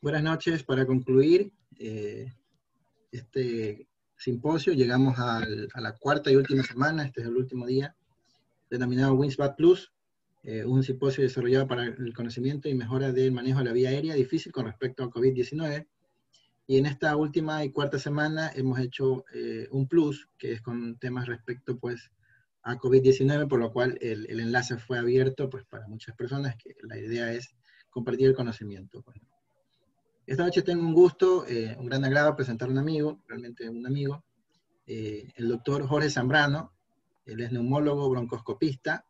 Buenas noches. Para concluir este simposio, llegamos a la cuarta y última semana, este es el último día, denominado WINSBAT Plus, un simposio desarrollado para el conocimiento y mejora del manejo de la vía aérea difícil con respecto a COVID-19. Y en esta última y cuarta semana hemos hecho un plus, que es con temas respecto pues, a COVID-19, por lo cual el enlace fue abierto pues, para muchas personas, que la idea es compartir el conocimiento. Pues. Esta noche tengo un gusto, un gran agrado presentar a un amigo, realmente un amigo, el doctor Jorge Zambrano. Él es neumólogo broncoscopista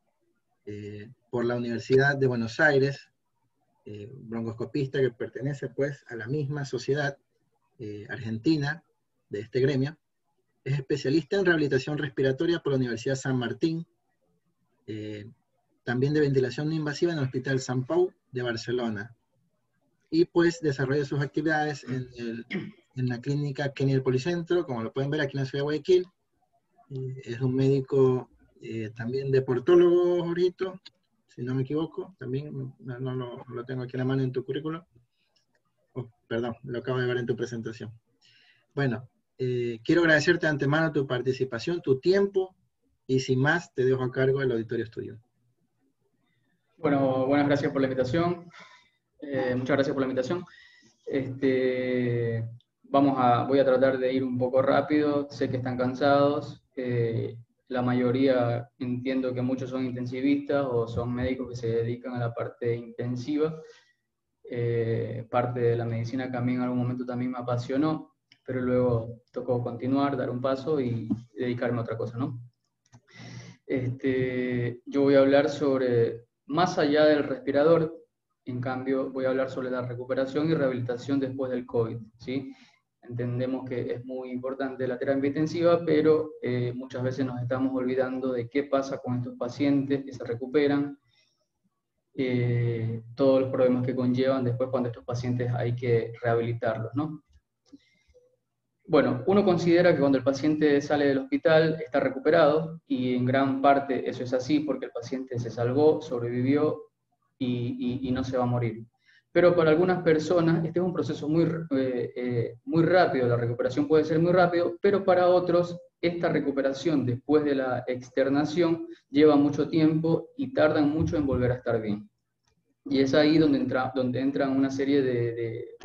por la Universidad de Buenos Aires, broncoscopista que pertenece pues a la misma sociedad argentina de este gremio. Es especialista en rehabilitación respiratoria por la Universidad San Martín, también de ventilación no invasiva en el Hospital Sant Pau de Barcelona. Y pues desarrolla sus actividades en la clínica Kennedy Policentro, como lo pueden ver aquí en la ciudad de Guayaquil. Es un médico también deportólogo, Jorgito, si no me equivoco, también no lo tengo aquí en la mano en tu currículo. Oh, perdón, lo acabo de ver en tu presentación. Bueno, quiero agradecerte de antemano tu participación, tu tiempo, y sin más te dejo a cargo del Auditorio Estudio. Bueno, buenas gracias por la invitación. Muchas gracias por la invitación. Voy a tratar de ir un poco rápido, sé que están cansados. La mayoría, entiendo que muchos son intensivistas o son médicos que se dedican a la parte intensiva. Parte de la medicina que a mí en algún momento también me apasionó, pero luego tocó continuar, dar un paso y dedicarme a otra cosa, ¿no? Yo voy a hablar sobre, más allá del respirador, en cambio voy a hablar sobre la recuperación y rehabilitación después del COVID, ¿sí? Entendemos que es muy importante la terapia intensiva, pero muchas veces nos estamos olvidando de qué pasa con estos pacientes que se recuperan, todos los problemas que conllevan después cuando estos pacientes hay que rehabilitarlos, ¿no? Bueno, uno considera que cuando el paciente sale del hospital está recuperado, y en gran parte eso es así porque el paciente se salvó, sobrevivió y no se va a morir. Pero para algunas personas este es un proceso muy rápido, la recuperación puede ser muy rápido, pero para otros esta recuperación después de la externación lleva mucho tiempo y tardan mucho en volver a estar bien. Y es ahí donde entran una serie de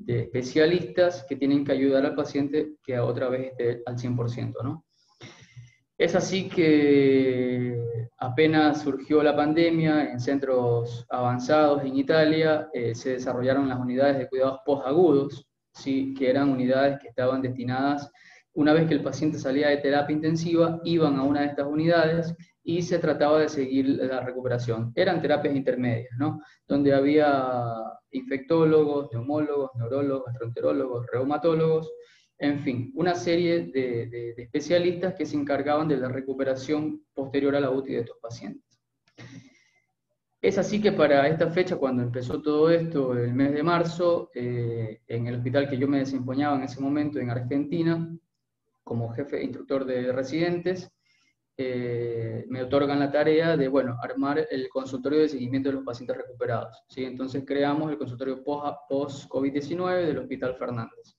especialistas que tienen que ayudar al paciente que otra vez esté al 100%, ¿no? Es así que apenas surgió la pandemia, en centros avanzados en Italia se desarrollaron las unidades de cuidados postagudos, ¿sí? Que eran unidades que estaban destinadas, una vez que el paciente salía de terapia intensiva, iban a una de estas unidades y se trataba de seguir la recuperación. Eran terapias intermedias, ¿no? Donde había infectólogos, neumólogos, neurólogos, gastroenterólogos, reumatólogos, en fin, una serie de especialistas que se encargaban de la recuperación posterior a la UTI de estos pacientes. Es así que para esta fecha, cuando empezó todo esto, el mes de marzo, en el hospital que yo me desempeñaba en ese momento en Argentina, como jefe instructor de residentes, me otorgan la tarea de, bueno, armar el consultorio de seguimiento de los pacientes recuperados, ¿sí? Entonces creamos el consultorio post-COVID-19 del Hospital Fernández.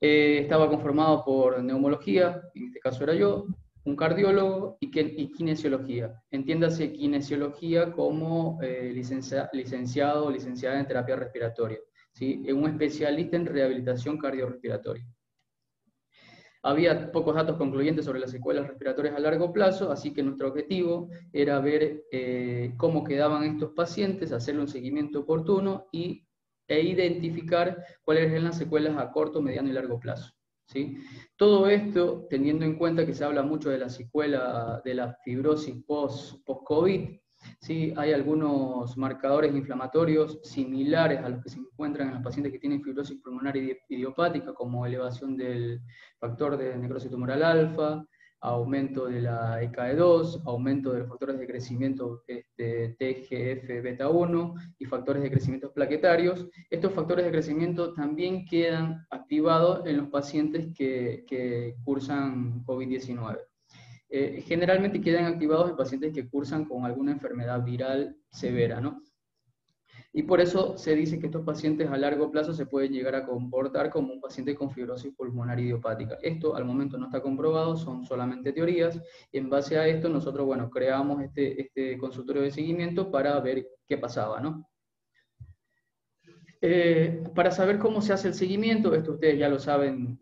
Estaba conformado por neumología, en este caso era yo, un cardiólogo y kinesiología. Entiéndase kinesiología como licenciado o licenciada en terapia respiratoria, ¿sí? Un especialista en rehabilitación cardiorrespiratoria. Había pocos datos concluyentes sobre las secuelas respiratorias a largo plazo, así que nuestro objetivo era ver cómo quedaban estos pacientes, hacerle un seguimiento oportuno e identificar cuáles eran las secuelas a corto, mediano y largo plazo, ¿sí? Todo esto teniendo en cuenta que se habla mucho de la secuela de la fibrosis post-COVID, ¿sí? Hay algunos marcadores inflamatorios similares a los que se encuentran en los pacientes que tienen fibrosis pulmonar idiopática, como elevación del factor de necrosis tumoral alfa, aumento de la EKE2, aumento de los factores de crecimiento TGF beta 1 y factores de crecimiento plaquetarios. Estos factores de crecimiento también quedan activados en los pacientes que cursan COVID-19. Generalmente quedan activados en pacientes que cursan con alguna enfermedad viral severa, ¿no? Y por eso se dice que estos pacientes a largo plazo se pueden llegar a comportar como un paciente con fibrosis pulmonar idiopática. Esto al momento no está comprobado, son solamente teorías. Y en base a esto nosotros, bueno, creamos este consultorio de seguimiento para ver qué pasaba, ¿no? Para saber cómo se hace el seguimiento, esto ustedes ya lo saben,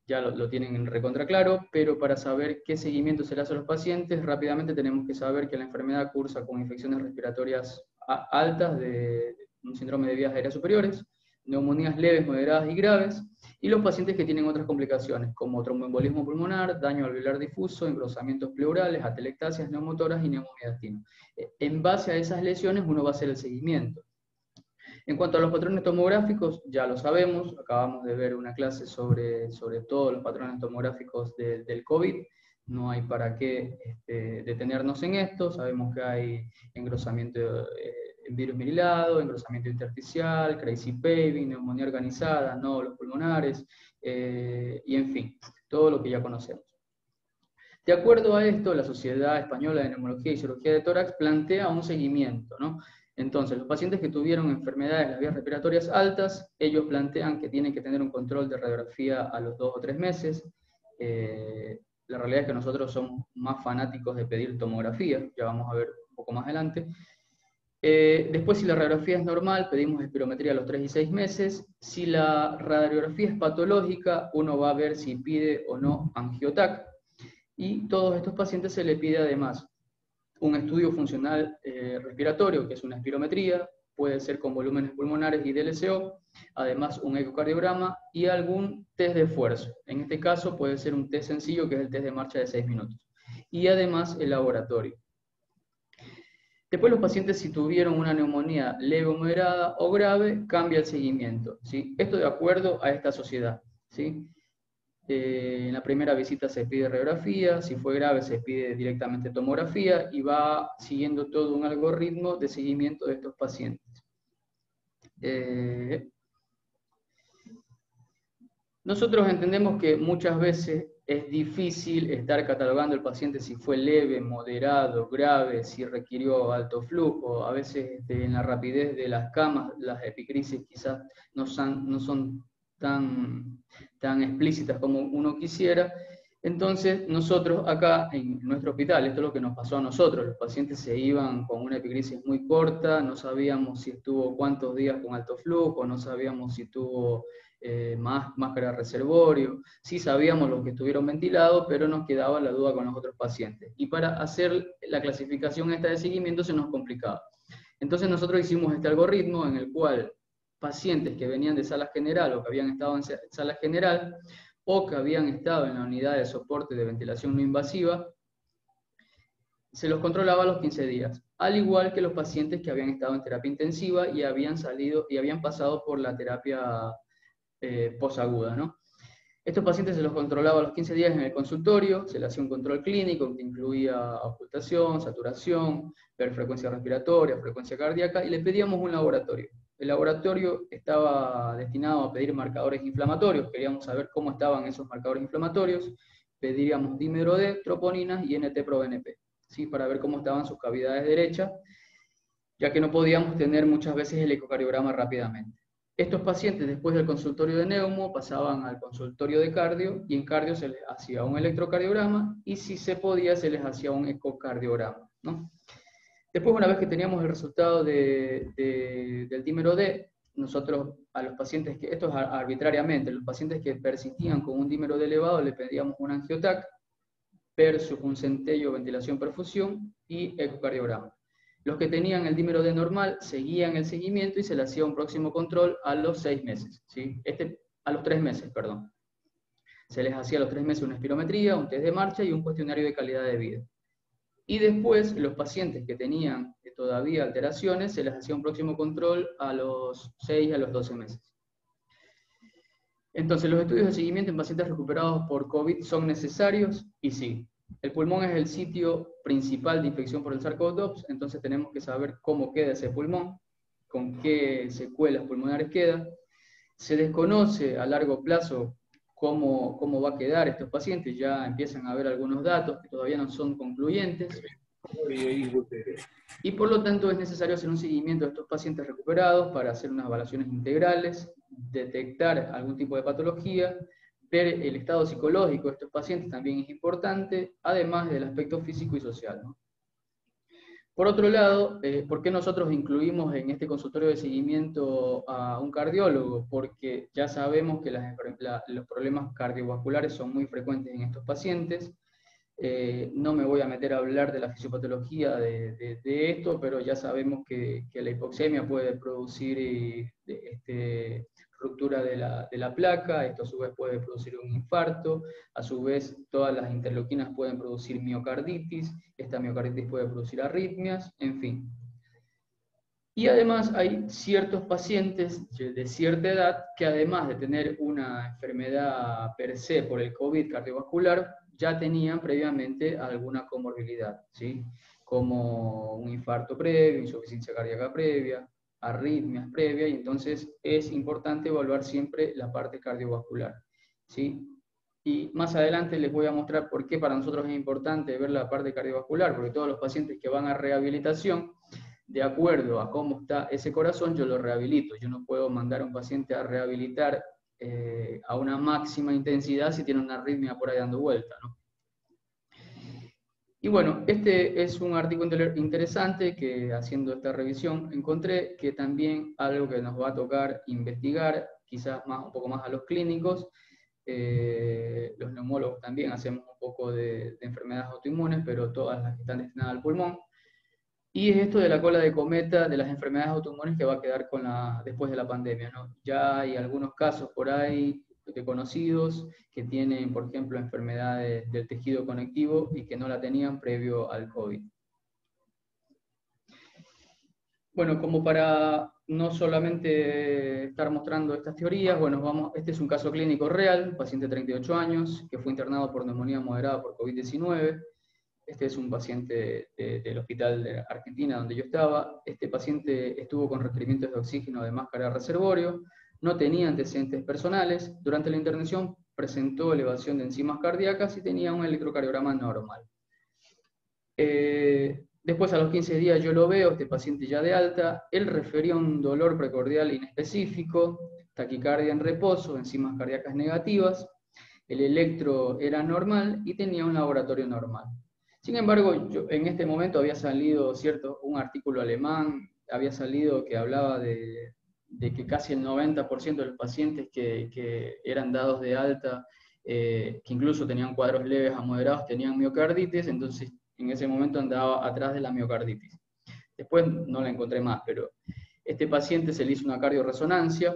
ya lo tienen recontra claro, pero para saber qué seguimiento se le hace a los pacientes, rápidamente tenemos que saber que la enfermedad cursa con infecciones respiratorias altas de un síndrome de vías aéreas superiores, neumonías leves, moderadas y graves, y los pacientes que tienen otras complicaciones, como tromboembolismo pulmonar, daño alveolar difuso, engrosamientos pleurales, atelectasias neumotoras y neumomiastino. En base a esas lesiones uno va a hacer el seguimiento. En cuanto a los patrones tomográficos, ya lo sabemos, acabamos de ver una clase sobre todos los patrones tomográficos del COVID, no hay para qué detenernos en esto, sabemos que hay engrosamiento en virus mirilado, engrosamiento intersticial, crazy paving, neumonía organizada, nódulos pulmonares, y en fin, todo lo que ya conocemos. De acuerdo a esto, la Sociedad Española de Neumología y Cirugía de Tórax plantea un seguimiento, ¿no? Entonces, los pacientes que tuvieron enfermedades de las vías respiratorias altas, ellos plantean que tienen que tener un control de radiografía a los 2 o 3 meses. La realidad es que nosotros somos más fanáticos de pedir tomografía, ya vamos a ver un poco más adelante. Después, si la radiografía es normal, pedimos espirometría a los 3 y 6 meses. Si la radiografía es patológica, uno va a ver si pide o no angiotac. Y todos estos pacientes se les pide además un estudio funcional respiratorio, que es una espirometría, puede ser con volúmenes pulmonares y DLCO, además un ecocardiograma y algún test de esfuerzo. En este caso puede ser un test sencillo, que es el test de marcha de 6 minutos. Y además el laboratorio. Después los pacientes, si tuvieron una neumonía leve, moderada o grave, cambia el seguimiento, ¿sí? Esto de acuerdo a esta sociedad, ¿sí? En la primera visita se pide radiografía, si fue grave se pide directamente tomografía y va siguiendo todo un algoritmo de seguimiento de estos pacientes. Nosotros entendemos que muchas veces es difícil estar catalogando al paciente si fue leve, moderado, grave, si requirió alto flujo. A veces en la rapidez de las camas, las epicrisis quizás no son tan explícitas como uno quisiera. Entonces, nosotros acá en nuestro hospital, esto es lo que nos pasó a nosotros, los pacientes se iban con una epicrisis muy corta, no sabíamos si estuvo cuántos días con alto flujo, no sabíamos si tuvo máscara de reservorio, sí sabíamos los que estuvieron ventilados, pero nos quedaba la duda con los otros pacientes. Y para hacer la clasificación esta de seguimiento se nos complicaba. Entonces nosotros hicimos este algoritmo en el cual pacientes que venían de sala general o que habían estado en sala general o que habían estado en la unidad de soporte de ventilación no invasiva, se los controlaba a los 15 días, al igual que los pacientes que habían estado en terapia intensiva y habían salido y habían pasado por la terapia posaguda, ¿no? Estos pacientes se los controlaba a los 15 días en el consultorio, se les hacía un control clínico que incluía ocultación, saturación, ver frecuencia respiratoria, frecuencia cardíaca, y le pedíamos un laboratorio. El laboratorio estaba destinado a pedir marcadores inflamatorios, queríamos saber cómo estaban esos marcadores inflamatorios, pediríamos dímero D, troponinas y NT-proBNP, ¿sí? Para ver cómo estaban sus cavidades derechas, ya que no podíamos tener muchas veces el ecocardiograma rápidamente. Estos pacientes, después del consultorio de neumo, pasaban al consultorio de cardio, y en cardio se les hacía un electrocardiograma, y si se podía, se les hacía un ecocardiograma, ¿no? Después, una vez que teníamos el resultado del dímero D, nosotros a los pacientes que, esto es arbitrariamente, los pacientes que persistían con un dímero D elevado, le pedíamos un angiotac versus un centello, ventilación, perfusión y ecocardiograma. Los que tenían el dímero D normal seguían el seguimiento y se le hacía un próximo control a los 6 meses, ¿sí? A los 3 meses, perdón. Se les hacía a los 3 meses una espirometría, un test de marcha y un cuestionario de calidad de vida. Y después, los pacientes que tenían todavía alteraciones, se les hacía un próximo control a los 6 a los 12 meses. Entonces, ¿los estudios de seguimiento en pacientes recuperados por COVID son necesarios? Y sí. El pulmón es el sitio principal de infección por el SARS-CoV-2, entonces tenemos que saber cómo queda ese pulmón, con qué secuelas pulmonares queda. Se desconoce a largo plazo cómo va a quedar estos pacientes, ya empiezan a haber algunos datos que todavía no son concluyentes. Y por lo tanto es necesario hacer un seguimiento de estos pacientes recuperados para hacer unas evaluaciones integrales, detectar algún tipo de patología, ver el estado psicológico de estos pacientes también es importante, además del aspecto físico y social, ¿no? Por otro lado, ¿por qué nosotros incluimos en este consultorio de seguimiento a un cardiólogo? Porque ya sabemos que los problemas cardiovasculares son muy frecuentes en estos pacientes. No me voy a meter a hablar de la fisiopatología de esto, pero ya sabemos que la hipoxemia puede producir ruptura de la placa, esto a su vez puede producir un infarto, a su vez todas las interleuquinas pueden producir miocarditis, esta miocarditis puede producir arritmias, en fin. Y además hay ciertos pacientes de cierta edad que además de tener una enfermedad per se por el COVID cardiovascular, ya tenían previamente alguna comorbilidad, ¿sí? Como un infarto previo, insuficiencia cardíaca previa, arritmias previas, y entonces es importante evaluar siempre la parte cardiovascular, ¿sí? Y más adelante les voy a mostrar por qué para nosotros es importante ver la parte cardiovascular, porque todos los pacientes que van a rehabilitación, de acuerdo a cómo está ese corazón, yo lo rehabilito. Yo no puedo mandar a un paciente a rehabilitar a una máxima intensidad si tiene una arritmia por ahí dando vuelta, ¿no? Y bueno, este es un artículo interesante que haciendo esta revisión encontré que también algo que nos va a tocar investigar, quizás un poco más a los clínicos, los neumólogos también hacemos un poco de enfermedades autoinmunes, pero todas las que están destinadas al pulmón. Y es esto de la cola de cometa de las enfermedades autoinmunes que va a quedar después de la pandemia, ¿no? Ya hay algunos casos por ahí de conocidos que tienen, por ejemplo, enfermedades del tejido conectivo y que no la tenían previo al COVID. Bueno, como para no solamente estar mostrando estas teorías, bueno, este es un caso clínico real, paciente de 38 años, que fue internado por neumonía moderada por COVID-19. Este es un paciente del hospital de Argentina donde yo estaba. Este paciente estuvo con requerimientos de oxígeno de máscara de reservorio, no tenía antecedentes personales. Durante la intervención presentó elevación de enzimas cardíacas y tenía un electrocardiograma normal. Después, a los 15 días, yo lo veo, este paciente ya de alta. Él refería un dolor precordial inespecífico, taquicardia en reposo, enzimas cardíacas negativas. El electro era normal y tenía un laboratorio normal. Sin embargo, en este momento había salido un artículo alemán, había salido que hablaba de que casi el 90% de los pacientes que eran dados de alta, que incluso tenían cuadros leves a moderados, tenían miocarditis, entonces en ese momento andaba atrás de la miocarditis. Después no la encontré más, pero este paciente se le hizo una cardioresonancia.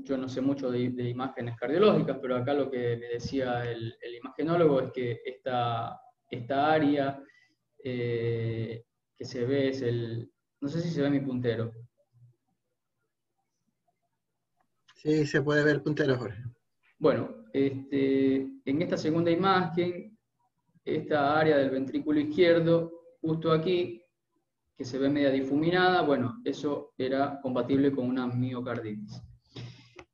Yo no sé mucho de imágenes cardiológicas, pero acá lo que me decía el imagenólogo es que esta área que se ve es no sé si se ve mi puntero. Sí, se puede ver el puntero, Jorge. Bueno, en esta segunda imagen, esta área del ventrículo izquierdo, justo aquí, que se ve media difuminada, bueno, eso era compatible con una miocarditis.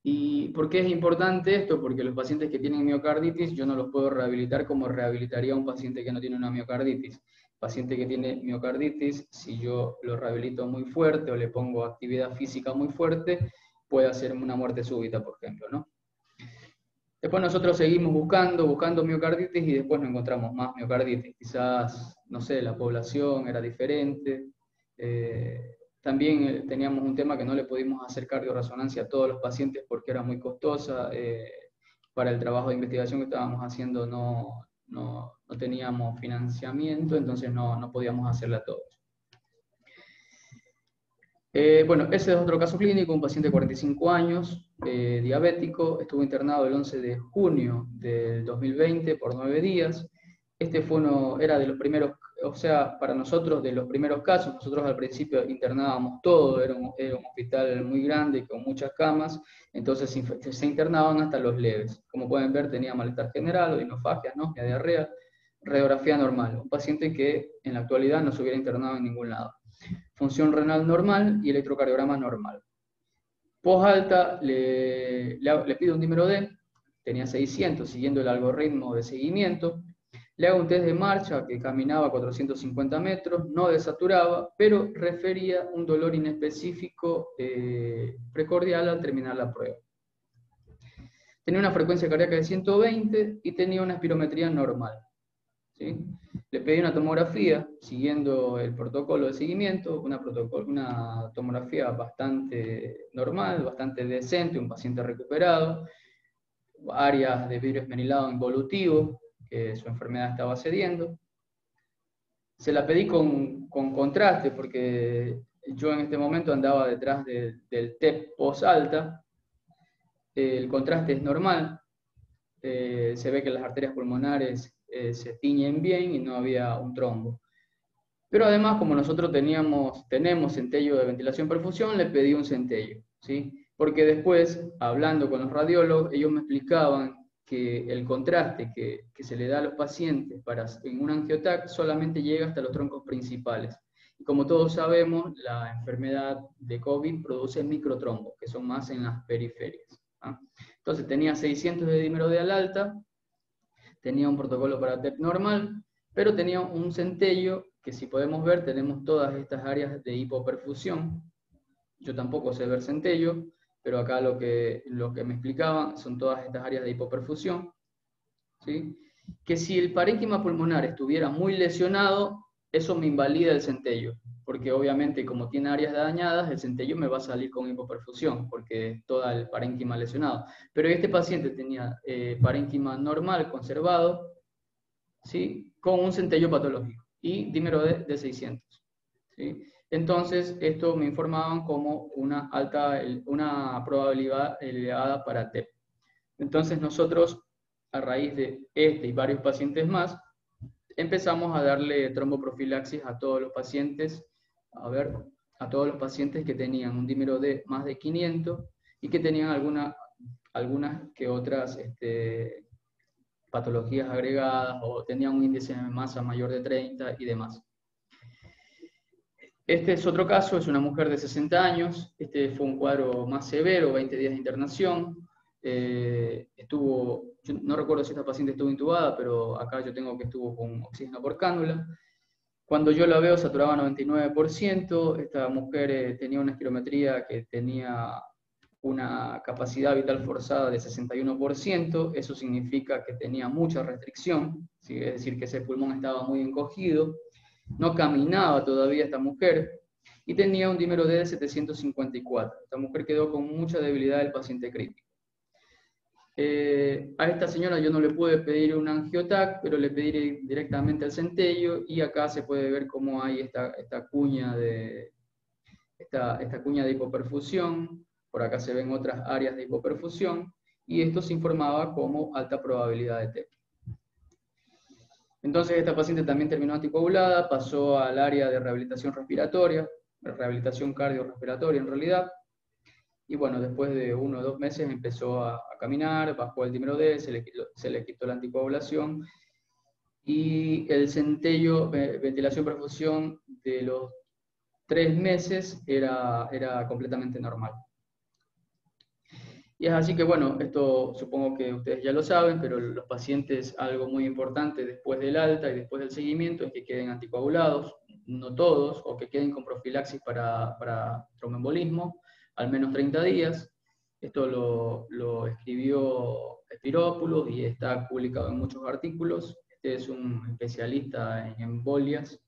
¿Y por qué es importante esto? Porque los pacientes que tienen miocarditis yo no los puedo rehabilitar como rehabilitaría a un paciente que no tiene una miocarditis. El paciente que tiene miocarditis, si yo lo rehabilito muy fuerte o le pongo actividad física muy fuerte, puede hacer una muerte súbita, por ejemplo, ¿no? Después nosotros seguimos buscando miocarditis y después no encontramos más miocarditis. Quizás, no sé, la población era diferente. También teníamos un tema que no le pudimos hacer cardioresonancia a todos los pacientes porque era muy costosa. Para el trabajo de investigación que estábamos haciendo no teníamos financiamiento, entonces no podíamos hacerla a todos. Bueno, ese es otro caso clínico, un paciente de 45 años, diabético, estuvo internado el 11 de junio del 2020 por 9 días. Este era de los primeros, o sea, para nosotros de los primeros casos. Nosotros al principio internábamos todo, era un hospital muy grande con muchas camas, entonces se internaban hasta los leves. Como pueden ver, tenía malestar general, odinofagia, anosmia, diarrea, radiografía normal. Un paciente que en la actualidad no se hubiera internado en ningún lado. Función renal normal y electrocardiograma normal. Post-alta le pido un dímero D, tenía 600, siguiendo el algoritmo de seguimiento. Le hago un test de marcha que caminaba 450 metros, no desaturaba, pero refería un dolor inespecífico precordial al terminar la prueba. Tenía una frecuencia cardíaca de 120 y tenía una espirometría normal. ¿Sí? Le pedí una tomografía, siguiendo el protocolo de seguimiento, una tomografía bastante normal, bastante decente, un paciente recuperado, áreas de vidrio esmerilado involutivo, que su enfermedad estaba cediendo. Se la pedí con contraste, porque yo en este momento andaba detrás del TEP post-alta. El contraste es normal, se ve que las arterias pulmonares se tiñen bien y no había un trombo. Pero además, como nosotros tenemos centello de ventilación-perfusión, le pedí un centello, ¿sí? Porque después, hablando con los radiólogos, ellos me explicaban que el contraste que se le da a los pacientes en un angiotac solamente llega hasta los troncos principales. Y como todos sabemos, la enfermedad de COVID produce microtrombos, que son más en las periferias. ¿Ah? Entonces tenía 600 de dímero de al alta, tenía un protocolo para TEP normal, pero tenía un centello que, si podemos ver, tenemos todas estas áreas de hipoperfusión. Yo tampoco sé ver centello, pero acá lo que me explicaban son todas estas áreas de hipoperfusión, ¿sí? Que si el parénquima pulmonar estuviera muy lesionado, eso me invalida el centello, porque obviamente como tiene áreas dañadas, el centello me va a salir con hipoperfusión, porque es todo el parénquima lesionado. Pero este paciente tenía parénquima normal, conservado, ¿sí? Con un centello patológico y dímero de 600. ¿Sí? Entonces, esto me informaban como una probabilidad elevada para TEP. Entonces nosotros, a raíz de este y varios pacientes más, empezamos a darle tromboprofilaxis a todos los pacientes, a todos los pacientes que tenían un dímero de más de 500 y que tenían algunas que otras patologías agregadas o tenían un índice de masa mayor de 30 y demás. Este es otro caso, es una mujer de 60 años, este fue un cuadro más severo, 20 días de internación, yo no recuerdo si esta paciente estuvo intubada, pero acá yo tengo que estuvo con oxígeno por cánula. Cuando yo la veo saturaba 99%, esta mujer tenía una espirometría que tenía una capacidad vital forzada de 61%, eso significa que tenía mucha restricción, ¿sí? Es decir, que ese pulmón estaba muy encogido, no caminaba todavía esta mujer, y tenía un dímero D de 754. Esta mujer quedó con mucha debilidad del paciente crítico. A esta señora yo no le pude pedir un angiotac, pero le pedí directamente el centello, y acá se puede ver cómo hay esta cuña de hipoperfusión. Por acá se ven otras áreas de hipoperfusión, y esto se informaba como alta probabilidad de TEP. Entonces esta paciente también terminó anticoagulada, pasó al área de rehabilitación respiratoria, rehabilitación cardiorrespiratoria en realidad, y bueno, después de 1 o 2 meses empezó a caminar, bajó el dímero D, se le quitó la anticoagulación, y el centello, ventilación-perfusión de los 3 meses era completamente normal. Y es así que, bueno, esto supongo que ustedes ya lo saben, pero los pacientes, algo muy importante después del alta y después del seguimiento es que queden anticoagulados, no todos, o que queden con profilaxis para tromboembolismo, al menos 30 días. Esto lo escribió Spiropoulos y está publicado en muchos artículos. Este es un especialista en embolias.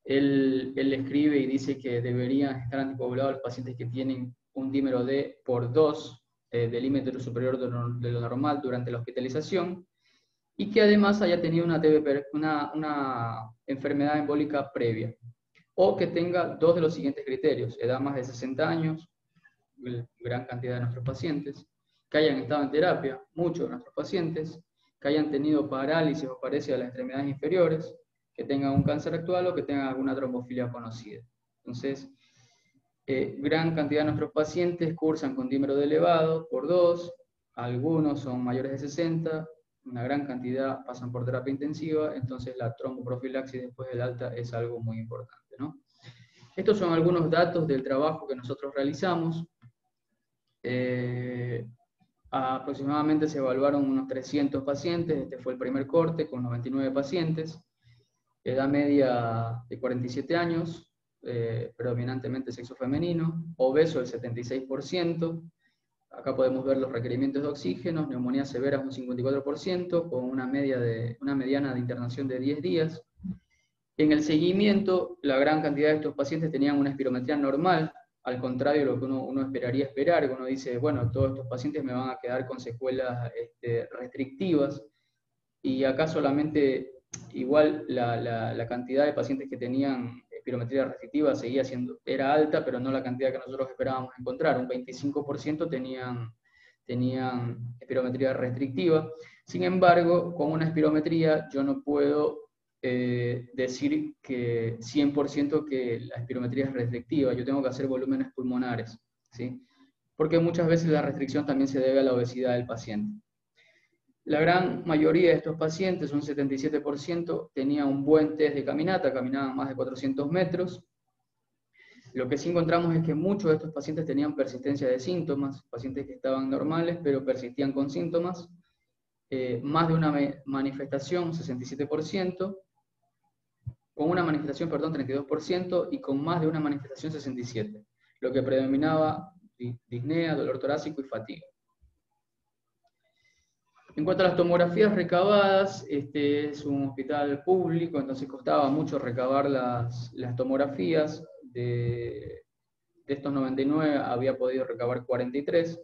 Él escribe y dice que deberían estar anticoagulados los pacientes que tienen un dímero D por 2 delímetro superior de lo normal durante la hospitalización, y que además haya tenido una enfermedad embólica previa, o que tenga 2 de los siguientes criterios: edad más de 60 años, gran cantidad de nuestros pacientes, que hayan estado en terapia, muchos de nuestros pacientes, que hayan tenido parálisis o paresia de las extremidades inferiores, que tengan un cáncer actual o que tengan alguna trombofilia conocida. Entonces, gran cantidad de nuestros pacientes cursan con dímero D elevado por 2, algunos son mayores de 60, una gran cantidad pasan por terapia intensiva, entonces la tromboprofilaxis después del alta es algo muy importante, ¿no? Estos son algunos datos del trabajo que nosotros realizamos. Aproximadamente se evaluaron unos 300 pacientes, este fue el primer corte con 99 pacientes, edad media de 47 años, predominantemente sexo femenino, obeso el 76%, acá podemos ver los requerimientos de oxígeno, neumonía severa un 54%, con una mediana de internación de 10 días. En el seguimiento, la gran cantidad de estos pacientes tenían una espirometría normal, al contrario de lo que uno esperaría esperar, que uno dice, bueno, todos estos pacientes me van a quedar con secuelas restrictivas, y acá solamente, igual la cantidad de pacientes que tenían espirometría restrictiva era alta, pero no la cantidad que nosotros esperábamos encontrar, un 25% tenían espirometría restrictiva. Sin embargo, con una espirometría yo no puedo decir que 100% que la espirometría es restrictiva, yo tengo que hacer volúmenes pulmonares, ¿sí? Porque muchas veces la restricción también se debe a la obesidad del paciente. La gran mayoría de estos pacientes, un 77%, tenía un buen test de caminata, caminaban más de 400 metros. Lo que sí encontramos es que muchos de estos pacientes tenían persistencia de síntomas, pacientes que estaban normales pero persistían con síntomas. Más de una manifestación, 67%, con una manifestación, perdón, 32%, y con más de una manifestación, 67%. Lo que predominaba, disnea, dolor torácico y fatiga. En cuanto a las tomografías recabadas, este es un hospital público, entonces costaba mucho recabar las tomografías. De estos 99 había podido recabar 43,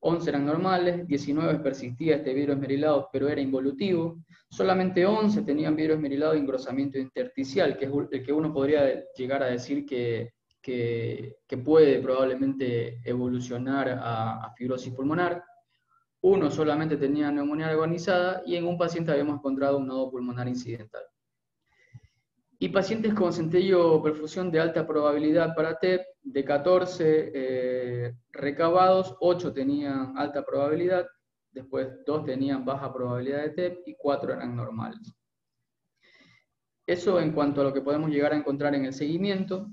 11 eran normales, 19 persistía este vidrio esmerilado, pero era involutivo, solamente 11 tenían vidrio esmerilado de engrosamiento intersticial, que es el que uno podría llegar a decir que puede probablemente evolucionar a fibrosis pulmonar. Uno solamente tenía neumonía agonizada y en un paciente habíamos encontrado un nodo pulmonar incidental. Y pacientes con centello perfusión de alta probabilidad para TEP, de 14 recabados, 8 tenían alta probabilidad, después 2 tenían baja probabilidad de TEP y 4 eran normales. Eso en cuanto a lo que podemos llegar a encontrar en el seguimiento.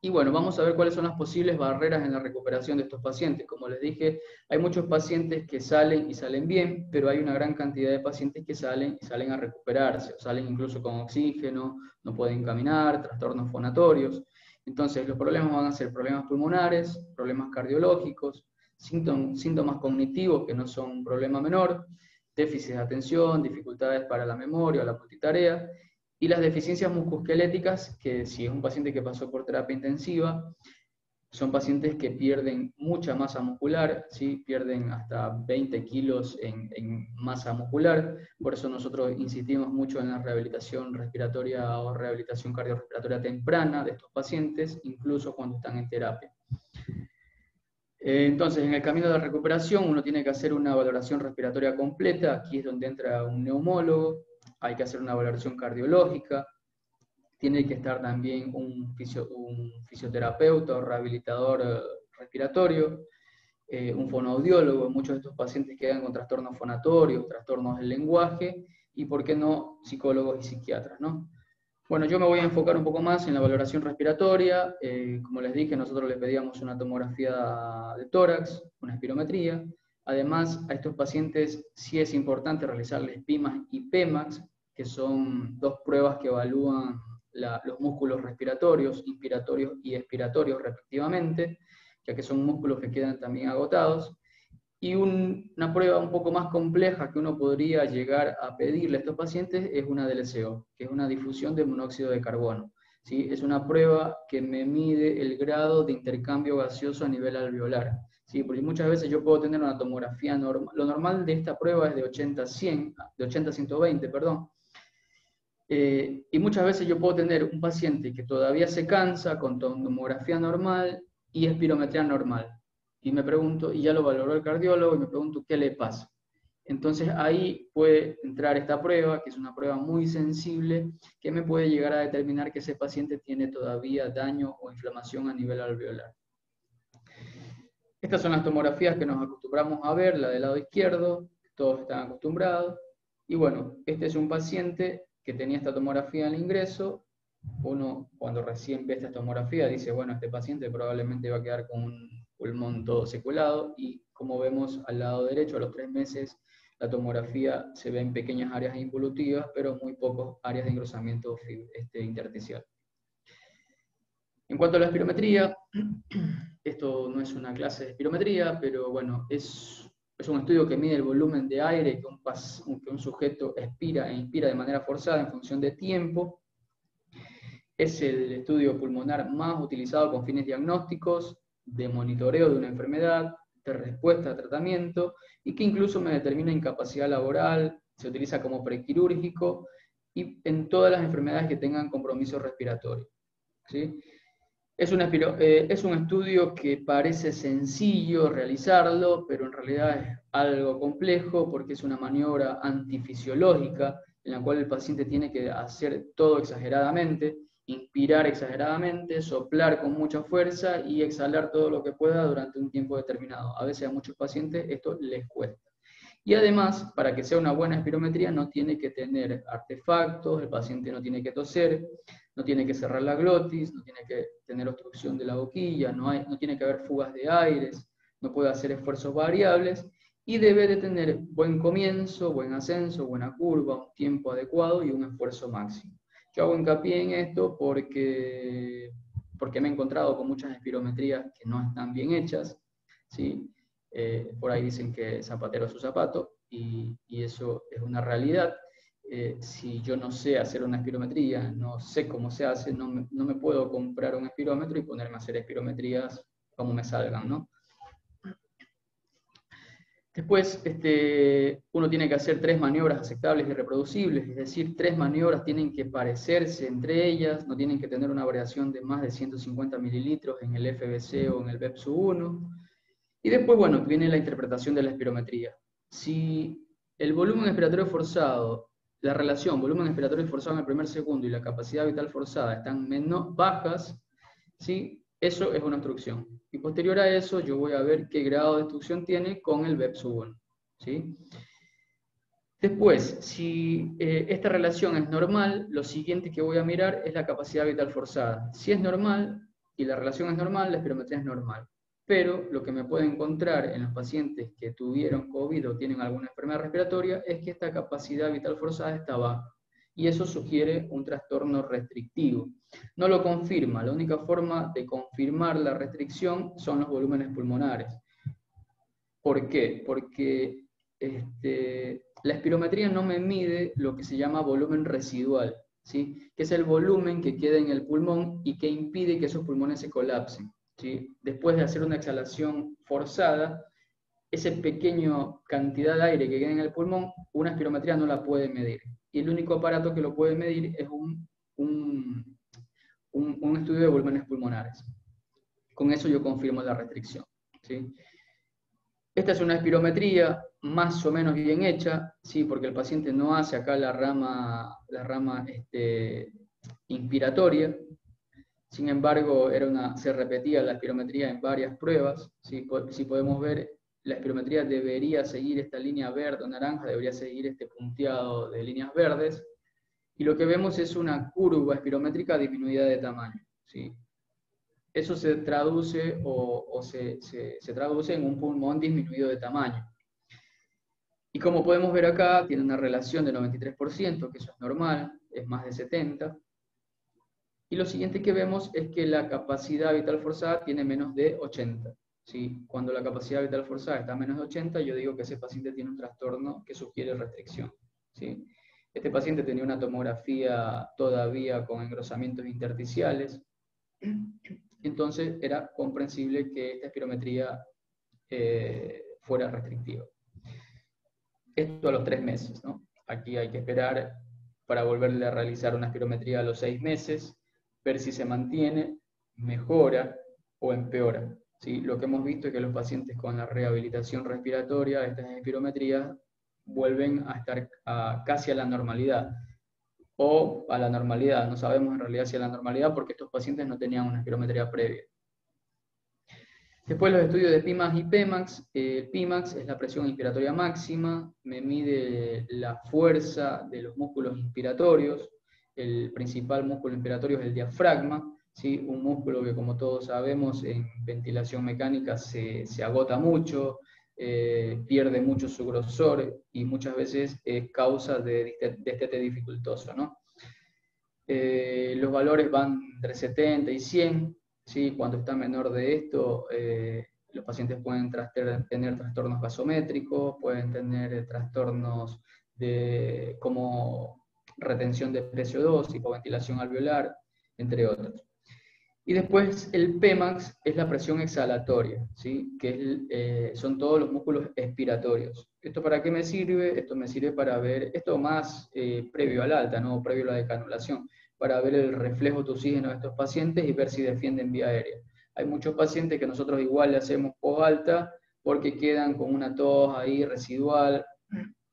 Y bueno, vamos a ver cuáles son las posibles barreras en la recuperación de estos pacientes. Como les dije, hay muchos pacientes que salen y salen bien, pero hay una gran cantidad de pacientes que salen y salen a recuperarse, o salen incluso con oxígeno, no pueden caminar, trastornos fonatorios. Entonces, los problemas van a ser problemas pulmonares, problemas cardiológicos, síntomas cognitivos que no son un problema menor, déficit de atención, dificultades para la memoria o la multitarea, y las deficiencias musculoesqueléticas, que si es un paciente que pasó por terapia intensiva, son pacientes que pierden mucha masa muscular, ¿sí? Pierden hasta 20 kilos en masa muscular, por eso nosotros insistimos mucho en la rehabilitación respiratoria o rehabilitación cardiorrespiratoria temprana de estos pacientes, incluso cuando están en terapia. Entonces, en el camino de la recuperación uno tiene que hacer una valoración respiratoria completa, aquí es donde entra un neumólogo, hay que hacer una valoración cardiológica, tiene que estar también un fisioterapeuta o rehabilitador respiratorio, un fonoaudiólogo. Muchos de estos pacientes quedan con trastornos fonatorios, trastornos del lenguaje, y por qué no psicólogos y psiquiatras, ¿no? Bueno, yo me voy a enfocar un poco más en la valoración respiratoria. Como les dije, nosotros les pedíamos una tomografía de tórax, una espirometría. Además, a estos pacientes sí es importante realizarles PIMAX y PEMAX, que son dos pruebas que evalúan los músculos respiratorios, inspiratorios y expiratorios respectivamente, ya que son músculos que quedan también agotados. Y una prueba un poco más compleja que uno podría llegar a pedirle a estos pacientes es una DLCO, que es una difusión de monóxido de carbono, ¿sí? Es una prueba que me mide el grado de intercambio gaseoso a nivel alveolar, ¿sí? Porque muchas veces yo puedo tener una tomografía normal, lo normal de esta prueba es de 80 a 120, perdón. Y muchas veces yo puedo tener un paciente que todavía se cansa con tomografía normal y espirometría normal. Y me pregunto, y ya lo valoró el cardiólogo, y me pregunto qué le pasa. Entonces ahí puede entrar esta prueba, que es una prueba muy sensible, que me puede llegar a determinar que ese paciente tiene todavía daño o inflamación a nivel alveolar. Estas son las tomografías que nos acostumbramos a ver, la del lado izquierdo, todos están acostumbrados. Y bueno, este es un paciente que tenía esta tomografía al ingreso. Uno, cuando recién ve esta tomografía, dice, bueno, este paciente probablemente va a quedar con un pulmón todo seculado, y como vemos al lado derecho, a los 3 meses, la tomografía se ve en pequeñas áreas involutivas, pero muy pocas áreas de engrosamiento intersticial. En cuanto a la espirometría, esto no es una clase de espirometría, pero bueno, es un estudio que mide el volumen de aire que un sujeto expira e inspira de manera forzada en función de tiempo. Es el estudio pulmonar más utilizado con fines diagnósticos, de monitoreo de una enfermedad, de respuesta a tratamiento, y que incluso me determina incapacidad laboral, se utiliza como prequirúrgico, y en todas las enfermedades que tengan compromiso respiratorio, ¿sí? Es un estudio que parece sencillo realizarlo, pero en realidad es algo complejo porque es una maniobra antifisiológica en la cual el paciente tiene que hacer todo exageradamente, inspirar exageradamente, soplar con mucha fuerza y exhalar todo lo que pueda durante un tiempo determinado. A veces a muchos pacientes esto les cuesta. Y además, para que sea una buena espirometría, no tiene que tener artefactos, el paciente no tiene que toser, no tiene que cerrar la glotis, no tiene que tener obstrucción de la boquilla, no tiene que haber fugas de aires, no puede hacer esfuerzos variables, y debe de tener buen comienzo, buen ascenso, buena curva, un tiempo adecuado y un esfuerzo máximo. Yo hago hincapié en esto porque me he encontrado con muchas espirometrías que no están bien hechas, ¿sí? Por ahí dicen que zapatero a su zapato, y eso es una realidad. Si yo no sé hacer una espirometría, no sé cómo se hace, no me puedo comprar un espirómetro y ponerme a hacer espirometrías como me salgan, ¿no? Después, uno tiene que hacer 3 maniobras aceptables y reproducibles, es decir, 3 maniobras tienen que parecerse entre ellas, no tienen que tener una variación de más de 150 mililitros en el FBC o en el BEPS-1. Y después, bueno, viene la interpretación de la espirometría. Si el volumen expiratorio forzado, la relación volumen expiratorio forzado en el primer segundo y la capacidad vital forzada están bajas, ¿sí? Eso es una obstrucción. Y posterior a eso, yo voy a ver qué grado de obstrucción tiene con el BEPS-1, ¿sí? Después, si esta relación es normal, lo siguiente que voy a mirar es la capacidad vital forzada. Si es normal y la relación es normal, la espirometría es normal. Pero lo que me puedo encontrar en los pacientes que tuvieron COVID o tienen alguna enfermedad respiratoria es que esta capacidad vital forzada está baja. Y eso sugiere un trastorno restrictivo. No lo confirma, la única forma de confirmar la restricción son los volúmenes pulmonares. ¿Por qué? Porque la espirometría no me mide lo que se llama volumen residual, ¿sí? Que es el volumen que queda en el pulmón y que impide que esos pulmones se colapsen, ¿sí? Después de hacer una exhalación forzada, esa pequeña cantidad de aire que queda en el pulmón, una espirometría no la puede medir. Y el único aparato que lo puede medir es un estudio de volúmenes pulmonares. Con eso yo confirmo la restricción, ¿sí? Esta es una espirometría más o menos bien hecha, ¿sí? Porque el paciente no hace acá la rama inspiratoria. Sin embargo, se repetía la espirometría en varias pruebas. ¿Sí? Si podemos ver, la espirometría debería seguir esta línea verde o naranja, debería seguir este punteado de líneas verdes. Y lo que vemos es una curva espirométrica disminuida de tamaño, ¿sí? Eso se traduce se traduce en un pulmón disminuido de tamaño. Y como podemos ver acá, tiene una relación de 93%, que eso es normal, es más de 70%. Y lo siguiente que vemos es que la capacidad vital forzada tiene menos de 80. ¿Sí? Cuando la capacidad vital forzada está a menos de 80, yo digo que ese paciente tiene un trastorno que sugiere restricción, ¿sí? Este paciente tenía una tomografía todavía con engrosamientos intersticiales, entonces era comprensible que esta espirometría fuera restrictiva. Esto a los 3 meses, ¿no? Aquí hay que esperar para volverle a realizar una espirometría a los 6 meses, ver si se mantiene, mejora o empeora, ¿sí? Lo que hemos visto es que los pacientes con la rehabilitación respiratoria, estas espirometrías, vuelven a estar casi a la normalidad, o a la normalidad, no sabemos en realidad si a la normalidad porque estos pacientes no tenían una espirometría previa. Después los estudios de PIMAX y PEMAX. PIMAX es la presión inspiratoria máxima, me mide la fuerza de los músculos inspiratorios. El principal músculo inspiratorio es el diafragma, ¿sí? Un músculo que, como todos sabemos, en ventilación mecánica se agota mucho, pierde mucho su grosor y muchas veces es causa de destete dificultoso, ¿no? Los valores van entre 70 y 100, ¿sí? Cuando está menor de esto, los pacientes pueden tener trastornos gasométricos, pueden tener trastornos como retención de PCO2, hipoventilación alveolar, entre otros. Y después el Pmax es la presión exhalatoria, ¿sí? Que son todos los músculos expiratorios. ¿Esto para qué me sirve? Esto me sirve para ver, esto más previo al alta, ¿no? Previo a la decanulación, para ver el reflejo de oxígeno de estos pacientes y ver si defienden vía aérea. Hay muchos pacientes que nosotros igual le hacemos post-alta porque quedan con una tos ahí residual,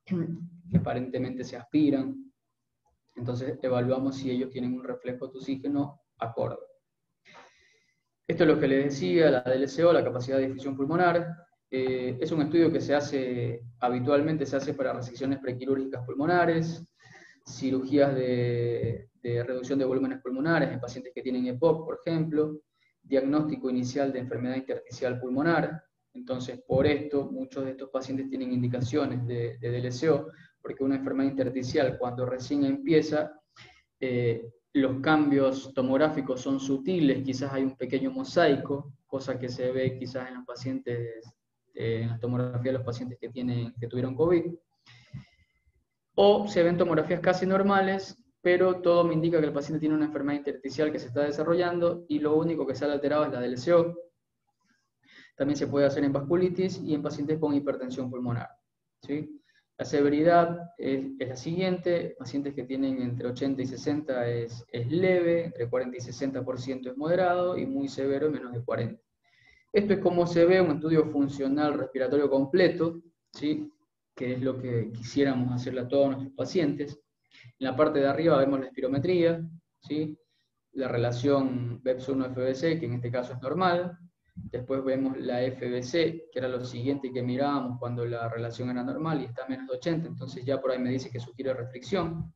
que aparentemente se aspiran. Entonces evaluamos si ellos tienen un reflejo de oxígeno acorde. Esto es lo que les decía, la DLCO, la capacidad de difusión pulmonar. Es un estudio que habitualmente se hace para resecciones prequirúrgicas pulmonares, cirugías de reducción de volúmenes pulmonares en pacientes que tienen EPOC, por ejemplo, diagnóstico inicial de enfermedad intersticial pulmonar. Entonces, por esto, muchos de estos pacientes tienen indicaciones de DLCO, porque una enfermedad intersticial, cuando recién empieza, los cambios tomográficos son sutiles, quizás hay un pequeño mosaico, cosa que se ve quizás en los pacientes, en la tomografía de los pacientes que tuvieron COVID. O se ven tomografías casi normales, pero todo me indica que el paciente tiene una enfermedad intersticial que se está desarrollando y lo único que sale alterado es la DLCO. También se puede hacer en vasculitis y en pacientes con hipertensión pulmonar, ¿sí? La severidad es la siguiente: pacientes que tienen entre 80 y 60 es leve, entre 40 y 60% es moderado, y muy severo menos de 40. Esto es como se ve un estudio funcional respiratorio completo, ¿sí? Que es lo que quisiéramos hacerle a todos nuestros pacientes. En la parte de arriba vemos la espirometría, ¿sí? La relación BEPS1-FBC, que en este caso es normal. Después vemos la FBC, que era lo siguiente que mirábamos cuando la relación era normal y está a menos de 80, entonces ya por ahí me dice que sugiere restricción.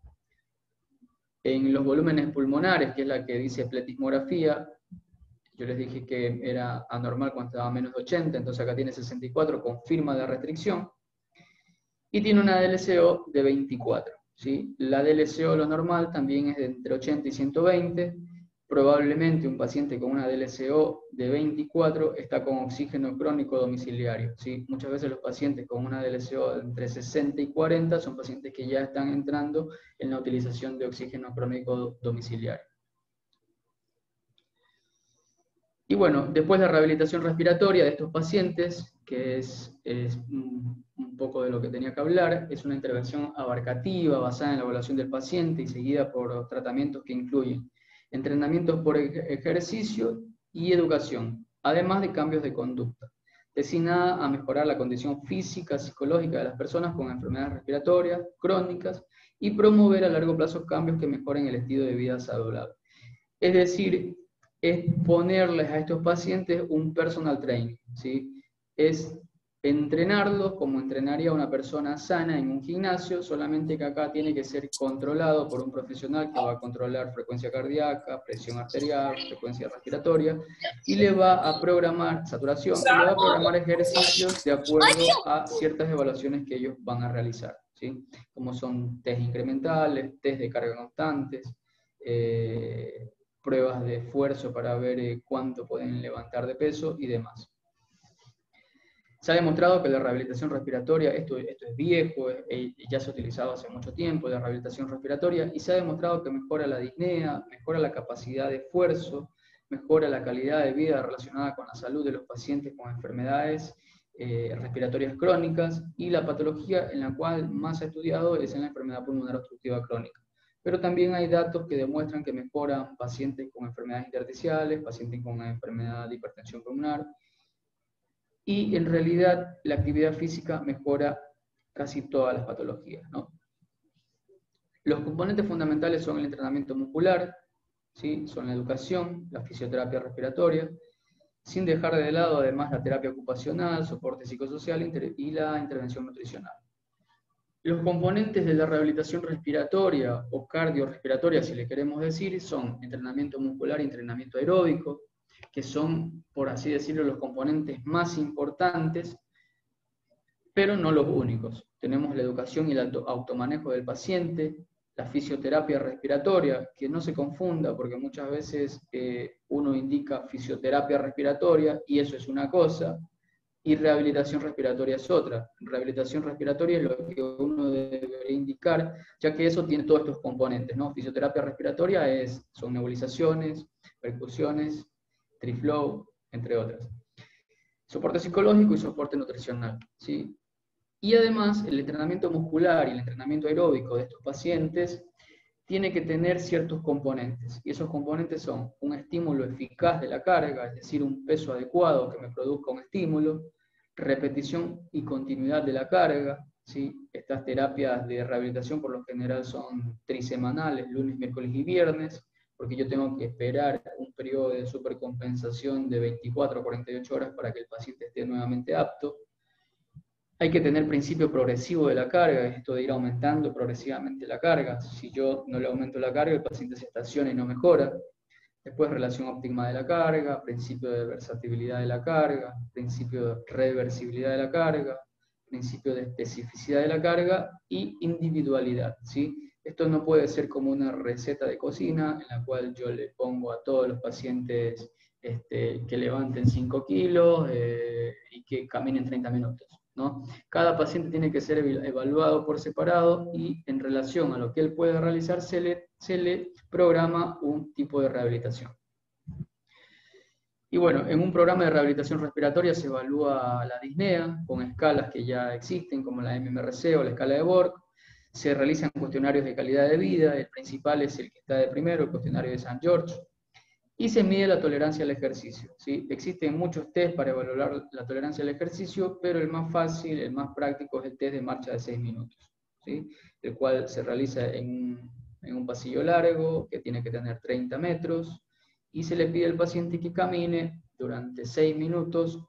En los volúmenes pulmonares, que es la que dice pletismografía, yo les dije que era anormal cuando estaba a menos de 80, entonces acá tiene 64, confirma la restricción. Y tiene una DLCO de 24, ¿sí? La DLCO, lo normal, también es de entre 80 y 120, probablemente un paciente con una DLCO de 24 está con oxígeno crónico domiciliario, ¿sí? Muchas veces los pacientes con una DLCO entre 60 y 40 son pacientes que ya están entrando en la utilización de oxígeno crónico domiciliario. Y bueno, después la rehabilitación respiratoria de estos pacientes, que es un poco de lo que tenía que hablar, es una intervención abarcativa basada en la evaluación del paciente y seguida por tratamientos que incluyen entrenamientos por ejercicio y educación, además de cambios de conducta, destinada a mejorar la condición física, psicológica de las personas con enfermedades respiratorias crónicas y promover a largo plazo cambios que mejoren el estilo de vida saludable. Es decir, es ponerles a estos pacientes un personal training, ¿sí? Es entrenarlos como entrenaría a una persona sana en un gimnasio, solamente que acá tiene que ser controlado por un profesional que va a controlar frecuencia cardíaca, presión arterial, frecuencia respiratoria, y le va a programar saturación, y le va a programar ejercicios de acuerdo a ciertas evaluaciones que ellos van a realizar, ¿sí? Como son test incrementales, test de carga constantes, pruebas de esfuerzo para ver cuánto pueden levantar de peso y demás. Se ha demostrado que la rehabilitación respiratoria, esto es viejo, ya se ha utilizado hace mucho tiempo, la rehabilitación respiratoria, y se ha demostrado que mejora la disnea, mejora la capacidad de esfuerzo, mejora la calidad de vida relacionada con la salud de los pacientes con enfermedades respiratorias crónicas, y la patología en la cual más se ha estudiado es en la enfermedad pulmonar obstructiva crónica. Pero también hay datos que demuestran que mejoran pacientes con enfermedades intersticiales, pacientes con enfermedad de hipertensión pulmonar, y en realidad la actividad física mejora casi todas las patologías, ¿no? Los componentes fundamentales son el entrenamiento muscular, ¿sí? Son la educación, la fisioterapia respiratoria, sin dejar de lado además la terapia ocupacional, soporte psicosocial y la intervención nutricional. Los componentes de la rehabilitación respiratoria o cardiorrespiratoria, si le queremos decir, son entrenamiento muscular y entrenamiento aeróbico, que son, por así decirlo, los componentes más importantes, pero no los únicos. Tenemos la educación y el automanejo del paciente, la fisioterapia respiratoria, que no se confunda porque muchas veces uno indica fisioterapia respiratoria y eso es una cosa, y rehabilitación respiratoria es otra. Rehabilitación respiratoria es lo que uno debe indicar, ya que eso tiene todos estos componentes, ¿no? Fisioterapia respiratoria son nebulizaciones, percusiones, triflow, entre otras. Soporte psicológico y soporte nutricional, ¿sí? Y además, el entrenamiento muscular y el entrenamiento aeróbico de estos pacientes tiene que tener ciertos componentes. Y esos componentes son un estímulo eficaz de la carga, es decir, un peso adecuado que me produzca un estímulo, repetición y continuidad de la carga, ¿sí? Estas terapias de rehabilitación por lo general son trisemanales, lunes, miércoles y viernes, porque yo tengo que esperar un periodo de supercompensación de 24 a 48 horas para que el paciente esté nuevamente apto. Hay que tener principio progresivo de la carga, esto de ir aumentando progresivamente la carga. Si yo no le aumento la carga, el paciente se estaciona y no mejora. Después, relación óptima de la carga, principio de versatilidad de la carga, principio de reversibilidad de la carga, principio de especificidad de la carga y individualidad, ¿sí? Esto no puede ser como una receta de cocina en la cual yo le pongo a todos los pacientes que levanten 5 kilos y que caminen 30 minutos, ¿no? Cada paciente tiene que ser evaluado por separado y en relación a lo que él puede realizar se le programa un tipo de rehabilitación. Y bueno, en un programa de rehabilitación respiratoria se evalúa la disnea con escalas que ya existen, como la MMRC o la escala de Borg. Se realizan cuestionarios de calidad de vida, el principal es el que está de primero, el cuestionario de St. George. Y se mide la tolerancia al ejercicio, ¿sí? Existen muchos test para evaluar la tolerancia al ejercicio, pero el más fácil, el más práctico es el test de marcha de 6 minutos, ¿sí? El cual se realiza en un pasillo largo que tiene que tener 30 metros y se le pide al paciente que camine durante 6 minutos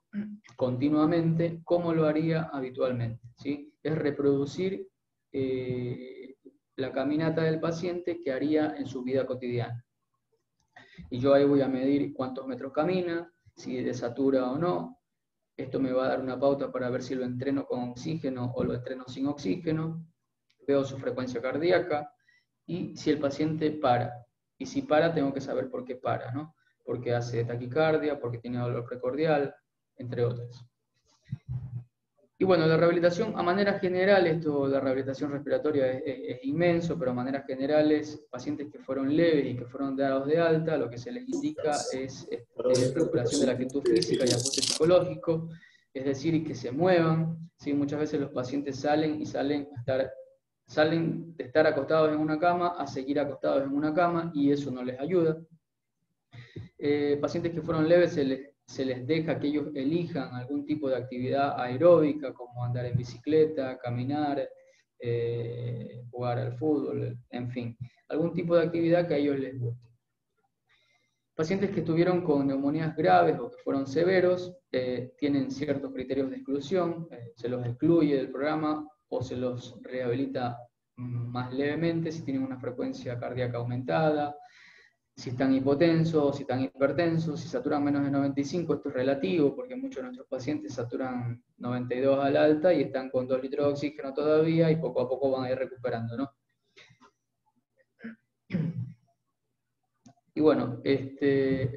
continuamente como lo haría habitualmente, ¿sí? Es reproducir la caminata del paciente que haría en su vida cotidiana. Y yo ahí voy a medir cuántos metros camina, si desatura o no. Esto me va a dar una pauta para ver si lo entreno con oxígeno o lo entreno sin oxígeno. Veo su frecuencia cardíaca y si el paciente para. Y si para, tengo que saber por qué para, ¿no? Porque hace taquicardia, porque tiene dolor precordial, entre otras. Y bueno, la rehabilitación, a manera general, esto de rehabilitación respiratoria es inmenso, pero a maneras generales, pacientes que fueron leves y que fueron dados de alta, lo que se les indica es recuperación de la quietud física y ajuste psicológico, es decir, que se muevan. ¿Sí? Muchas veces los pacientes salen de estar acostados en una cama a seguir acostados en una cama y eso no les ayuda. Pacientes que fueron leves se les deja que ellos elijan algún tipo de actividad aeróbica, como andar en bicicleta, caminar, jugar al fútbol, en fin, algún tipo de actividad que a ellos les guste. Pacientes que estuvieron con neumonías graves o que fueron severos, tienen ciertos criterios de exclusión, se los excluye del programa o se los rehabilita más levemente si tienen una frecuencia cardíaca aumentada, si están hipotensos, si están hipertensos, si saturan menos de 95, esto es relativo, porque muchos de nuestros pacientes saturan 92 al alta y están con 2 litros de oxígeno todavía y poco a poco van a ir recuperando, ¿no? Y bueno,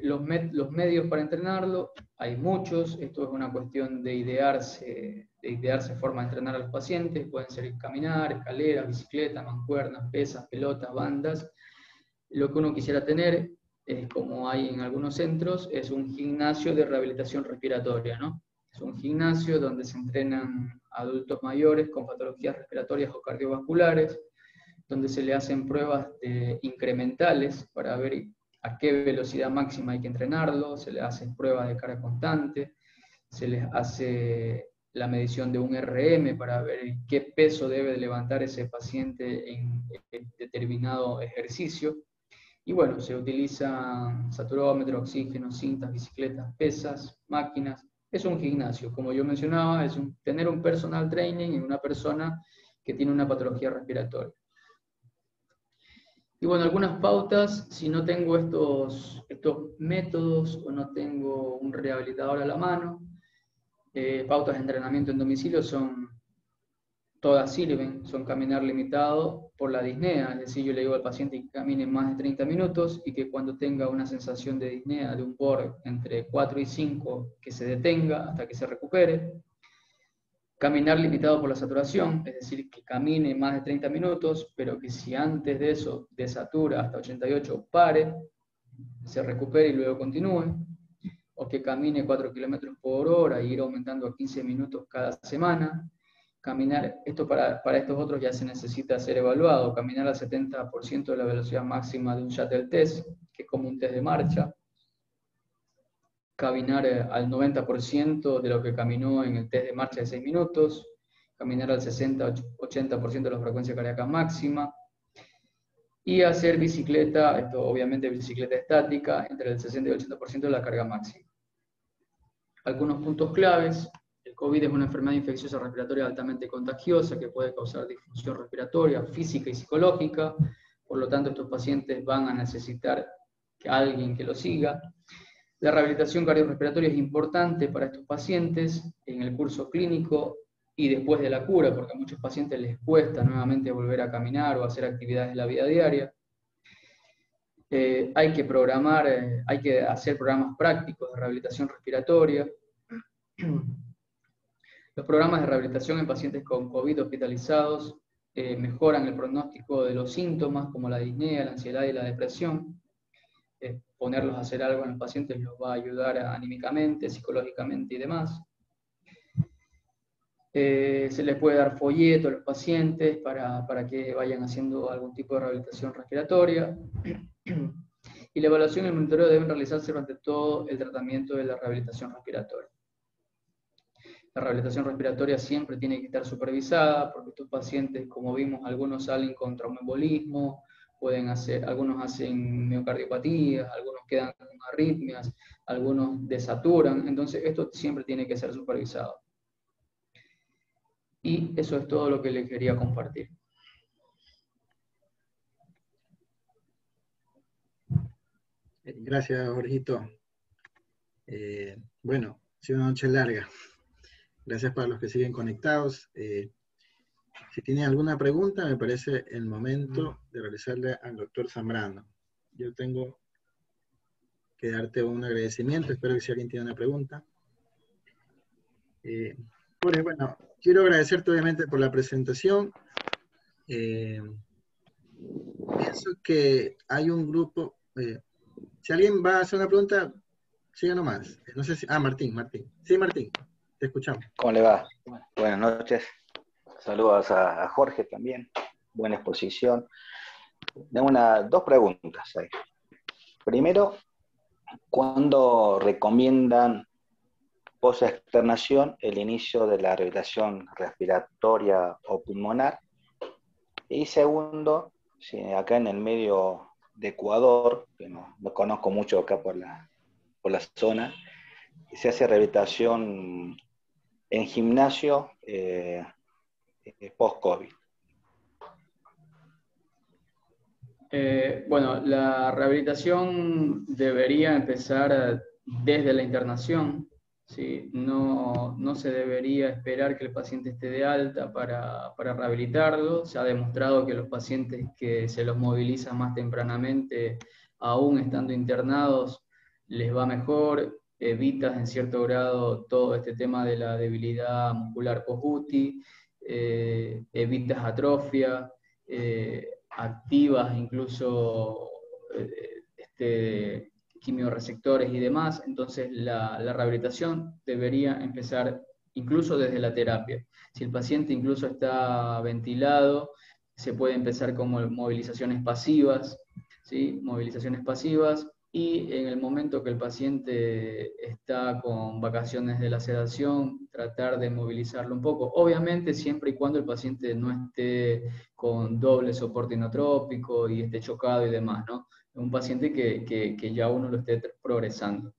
los medios para entrenarlo, hay muchos, esto es una cuestión de idearse forma de entrenar a los pacientes, pueden ser caminar, escaleras, bicicleta, mancuernas, pesas, pelotas, bandas. Lo que uno quisiera tener, como hay en algunos centros, es un gimnasio de rehabilitación respiratoria, ¿no? Es un gimnasio donde se entrenan adultos mayores con patologías respiratorias o cardiovasculares, donde se le hacen pruebas incrementales para ver a qué velocidad máxima hay que entrenarlo, se le hacen pruebas de carga constante, se les hace la medición de un RM para ver qué peso debe levantar ese paciente en determinado ejercicio. Y bueno, se utilizan saturómetro, oxígeno, cintas, bicicletas, pesas, máquinas. Es un gimnasio, como yo mencionaba, es tener un personal training en una persona que tiene una patología respiratoria. Y bueno, algunas pautas, si no tengo estos métodos o no tengo un rehabilitador a la mano, pautas de entrenamiento en domicilio son todas sirven, son caminar limitado por la disnea, es decir, yo le digo al paciente que camine más de 30 minutos y que cuando tenga una sensación de disnea de un por entre 4 y 5, que se detenga hasta que se recupere. Caminar limitado por la saturación, es decir, que camine más de 30 minutos, pero que si antes de eso desatura hasta 88, pare, se recupere y luego continúe. O que camine 4 km por hora y ir aumentando a 15 minutos cada semana. Caminar, esto para estos otros ya se necesita ser evaluado, caminar al 70% de la velocidad máxima de un shuttle test, que es como un test de marcha. Caminar al 90% de lo que caminó en el test de marcha de 6 minutos, caminar al 60-80% de la frecuencia cardíaca máxima, y hacer bicicleta, esto obviamente bicicleta estática, entre el 60 y el 80% de la carga máxima. Algunos puntos claves: el COVID es una enfermedad infecciosa respiratoria altamente contagiosa que puede causar disfunción respiratoria, física y psicológica, por lo tanto estos pacientes van a necesitar que alguien que lo siga. La rehabilitación cardiorrespiratoria es importante para estos pacientes en el curso clínico y después de la cura, porque a muchos pacientes les cuesta nuevamente volver a caminar o hacer actividades de la vida diaria. Hay que programar, hay que hacer programas prácticos de rehabilitación respiratoria. Los programas de rehabilitación en pacientes con COVID hospitalizados mejoran el pronóstico de los síntomas como la disnea, la ansiedad y la depresión. Ponerlos a hacer algo en los pacientes los va a ayudar anímicamente, psicológicamente y demás. Se les puede dar folleto a los pacientes para que vayan haciendo algún tipo de rehabilitación respiratoria. Y la evaluación y el monitoreo deben realizarse durante todo el tratamiento de la rehabilitación respiratoria. La rehabilitación respiratoria siempre tiene que estar supervisada, porque estos pacientes, como vimos, algunos salen con traumaembolismo, algunos hacen miocardiopatías, algunos quedan con arritmias, algunos desaturan, entonces esto siempre tiene que ser supervisado. Y eso es todo lo que les quería compartir. Gracias, Jorgito. Bueno, ha sido una noche larga. Gracias para los que siguen conectados. Si tienen alguna pregunta, me parece el momento de realizarle al doctor Zambrano. Yo tengo que darte un agradecimiento. Espero que si alguien tiene una pregunta. Jorge, bueno, quiero agradecerte obviamente por la presentación. Pienso que hay un grupo... si alguien va a hacer una pregunta, siga nomás. No sé si... Martín. Sí, Martín, te escuchamos. ¿Cómo le va? Buenas noches. Saludos a Jorge también. Buena exposición. Tengo dos preguntas ahí. Primero, ¿cuándo recomiendan post-externación el inicio de la rehabilitación respiratoria o pulmonar? Y segundo, si acá en el medio de Ecuador, que no conozco mucho acá por la zona, se hace rehabilitación en gimnasio post-COVID. Bueno, la rehabilitación debería empezar desde la internación, ¿sí? No se debería esperar que el paciente esté de alta para rehabilitarlo. Se ha demostrado que los pacientes que se los moviliza más tempranamente, aún estando internados, les va mejor, evitas en cierto grado todo este tema de la debilidad muscular post-UTI, evitas atrofia, activas incluso quimioreceptores y demás. Entonces la rehabilitación debería empezar incluso desde la terapia. Si el paciente incluso está ventilado, se puede empezar con movilizaciones pasivas, ¿sí? Movilizaciones pasivas, y en el momento que el paciente está con vacaciones de la sedación, tratar de movilizarlo un poco, obviamente siempre y cuando el paciente no esté con doble soporte inotrópico y esté chocado y demás, ¿no? Un paciente que ya uno lo esté progresando.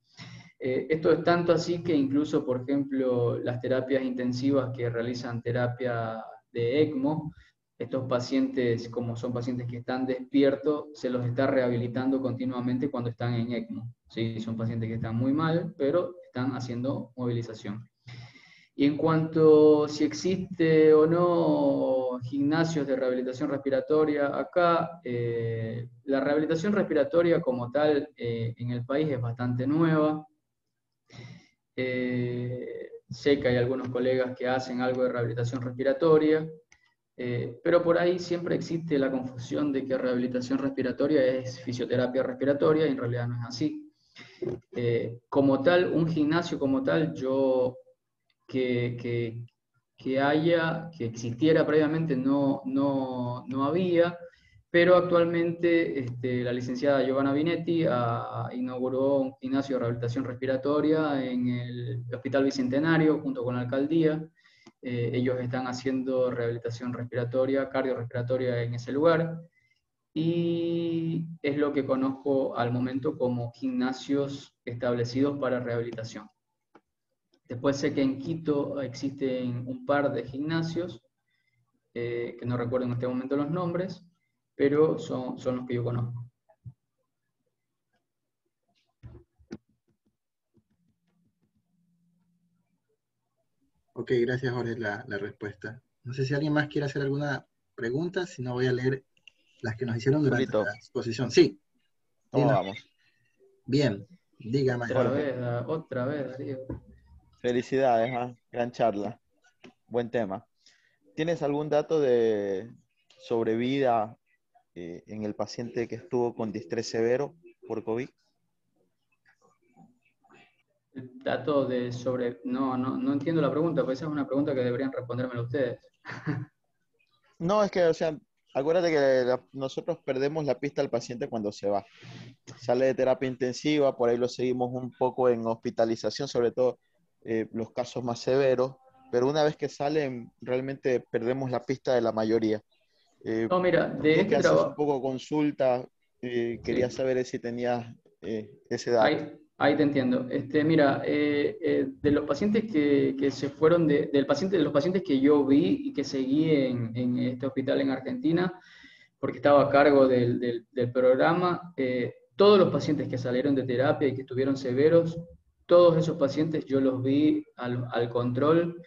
Esto es tanto así que incluso, por ejemplo, las terapias intensivas que realizan terapia de ECMO, estos pacientes, como son pacientes que están despiertos, se los está rehabilitando continuamente cuando están en ECMO. ¿Sí? Son pacientes que están muy mal, pero están haciendo movilización. Y en cuanto si existe o no gimnasios de rehabilitación respiratoria, acá la rehabilitación respiratoria como tal en el país es bastante nueva. Sé que hay algunos colegas que hacen algo de rehabilitación respiratoria, pero por ahí siempre existe la confusión de que rehabilitación respiratoria es fisioterapia respiratoria y en realidad no es así. Como tal, un gimnasio como tal, yo que existiera previamente no había, pero actualmente la licenciada Giovanna Binetti inauguró un gimnasio de rehabilitación respiratoria en el Hospital Bicentenario junto con la alcaldía. Ellos están haciendo rehabilitación respiratoria, cardiorrespiratoria en ese lugar, y es lo que conozco al momento como gimnasios establecidos para rehabilitación. Después sé que en Quito existen un par de gimnasios, que no recuerdo en este momento los nombres, pero son los que yo conozco. Ok, gracias Jorge la respuesta. No sé si alguien más quiere hacer alguna pregunta, si no voy a leer las que nos hicieron durante Julito, la exposición. Sí, ¿cómo dinos. vamos? Bien, dígame. Otra vez, Darío. Felicidades, ¿ah? Gran charla, buen tema. ¿Tienes algún dato de sobrevida en el paciente que estuvo con distrés severo por COVID? Dato de sobre... No entiendo la pregunta, pues esa es una pregunta que deberían respondérmela ustedes. No, es que, o sea, acuérdate que nosotros perdemos la pista al paciente cuando se va. Sale de terapia intensiva, por ahí lo seguimos un poco en hospitalización, sobre todo los casos más severos, pero una vez que salen, realmente perdemos la pista de la mayoría. No, mira, de Tú que este haces un trabajo... poco consulta, quería Sí. saber si tenías ese dato. Ahí te entiendo. Mira, de los pacientes que se fueron, de los pacientes que yo vi y que seguí en este hospital en Argentina, porque estaba a cargo del programa, todos los pacientes que salieron de terapia y que estuvieron severos, todos esos pacientes yo los vi al control